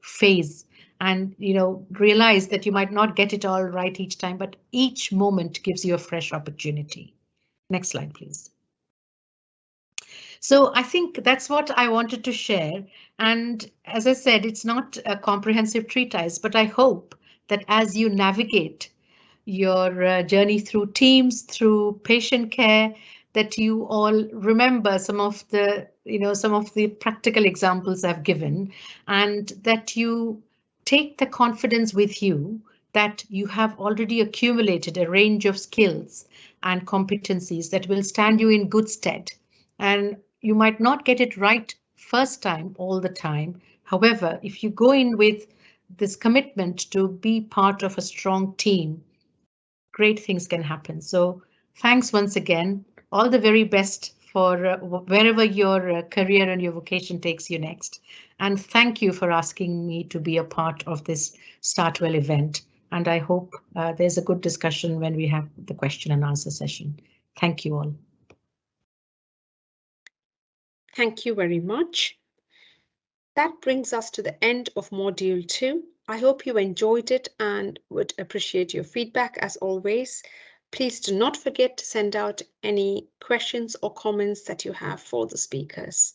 phase, and realize that you might not get it all right each time, but each moment gives you a fresh opportunity. Next slide, please. So I think that's what I wanted to share. And as I said, it's not a comprehensive treatise, but I hope that as you navigate your journey through teams, through patient care, that you all remember some of the practical examples I've given, and that you take the confidence with you that you have already accumulated a range of skills and competencies that will stand you in good stead. And you might not get it right first time all the time. However, if you go in with this commitment to be part of a strong team, great things can happen. So thanks once again. All the very best for wherever your career and your vocation takes you next. And thank you for asking me to be a part of this StartWell event. And I hope there's a good discussion when we have the question and answer session. Thank you all. Thank you very much. That brings us to the end of Module 2. I hope you enjoyed it and would appreciate your feedback as always. Please do not forget to send out any questions or comments that you have for the speakers.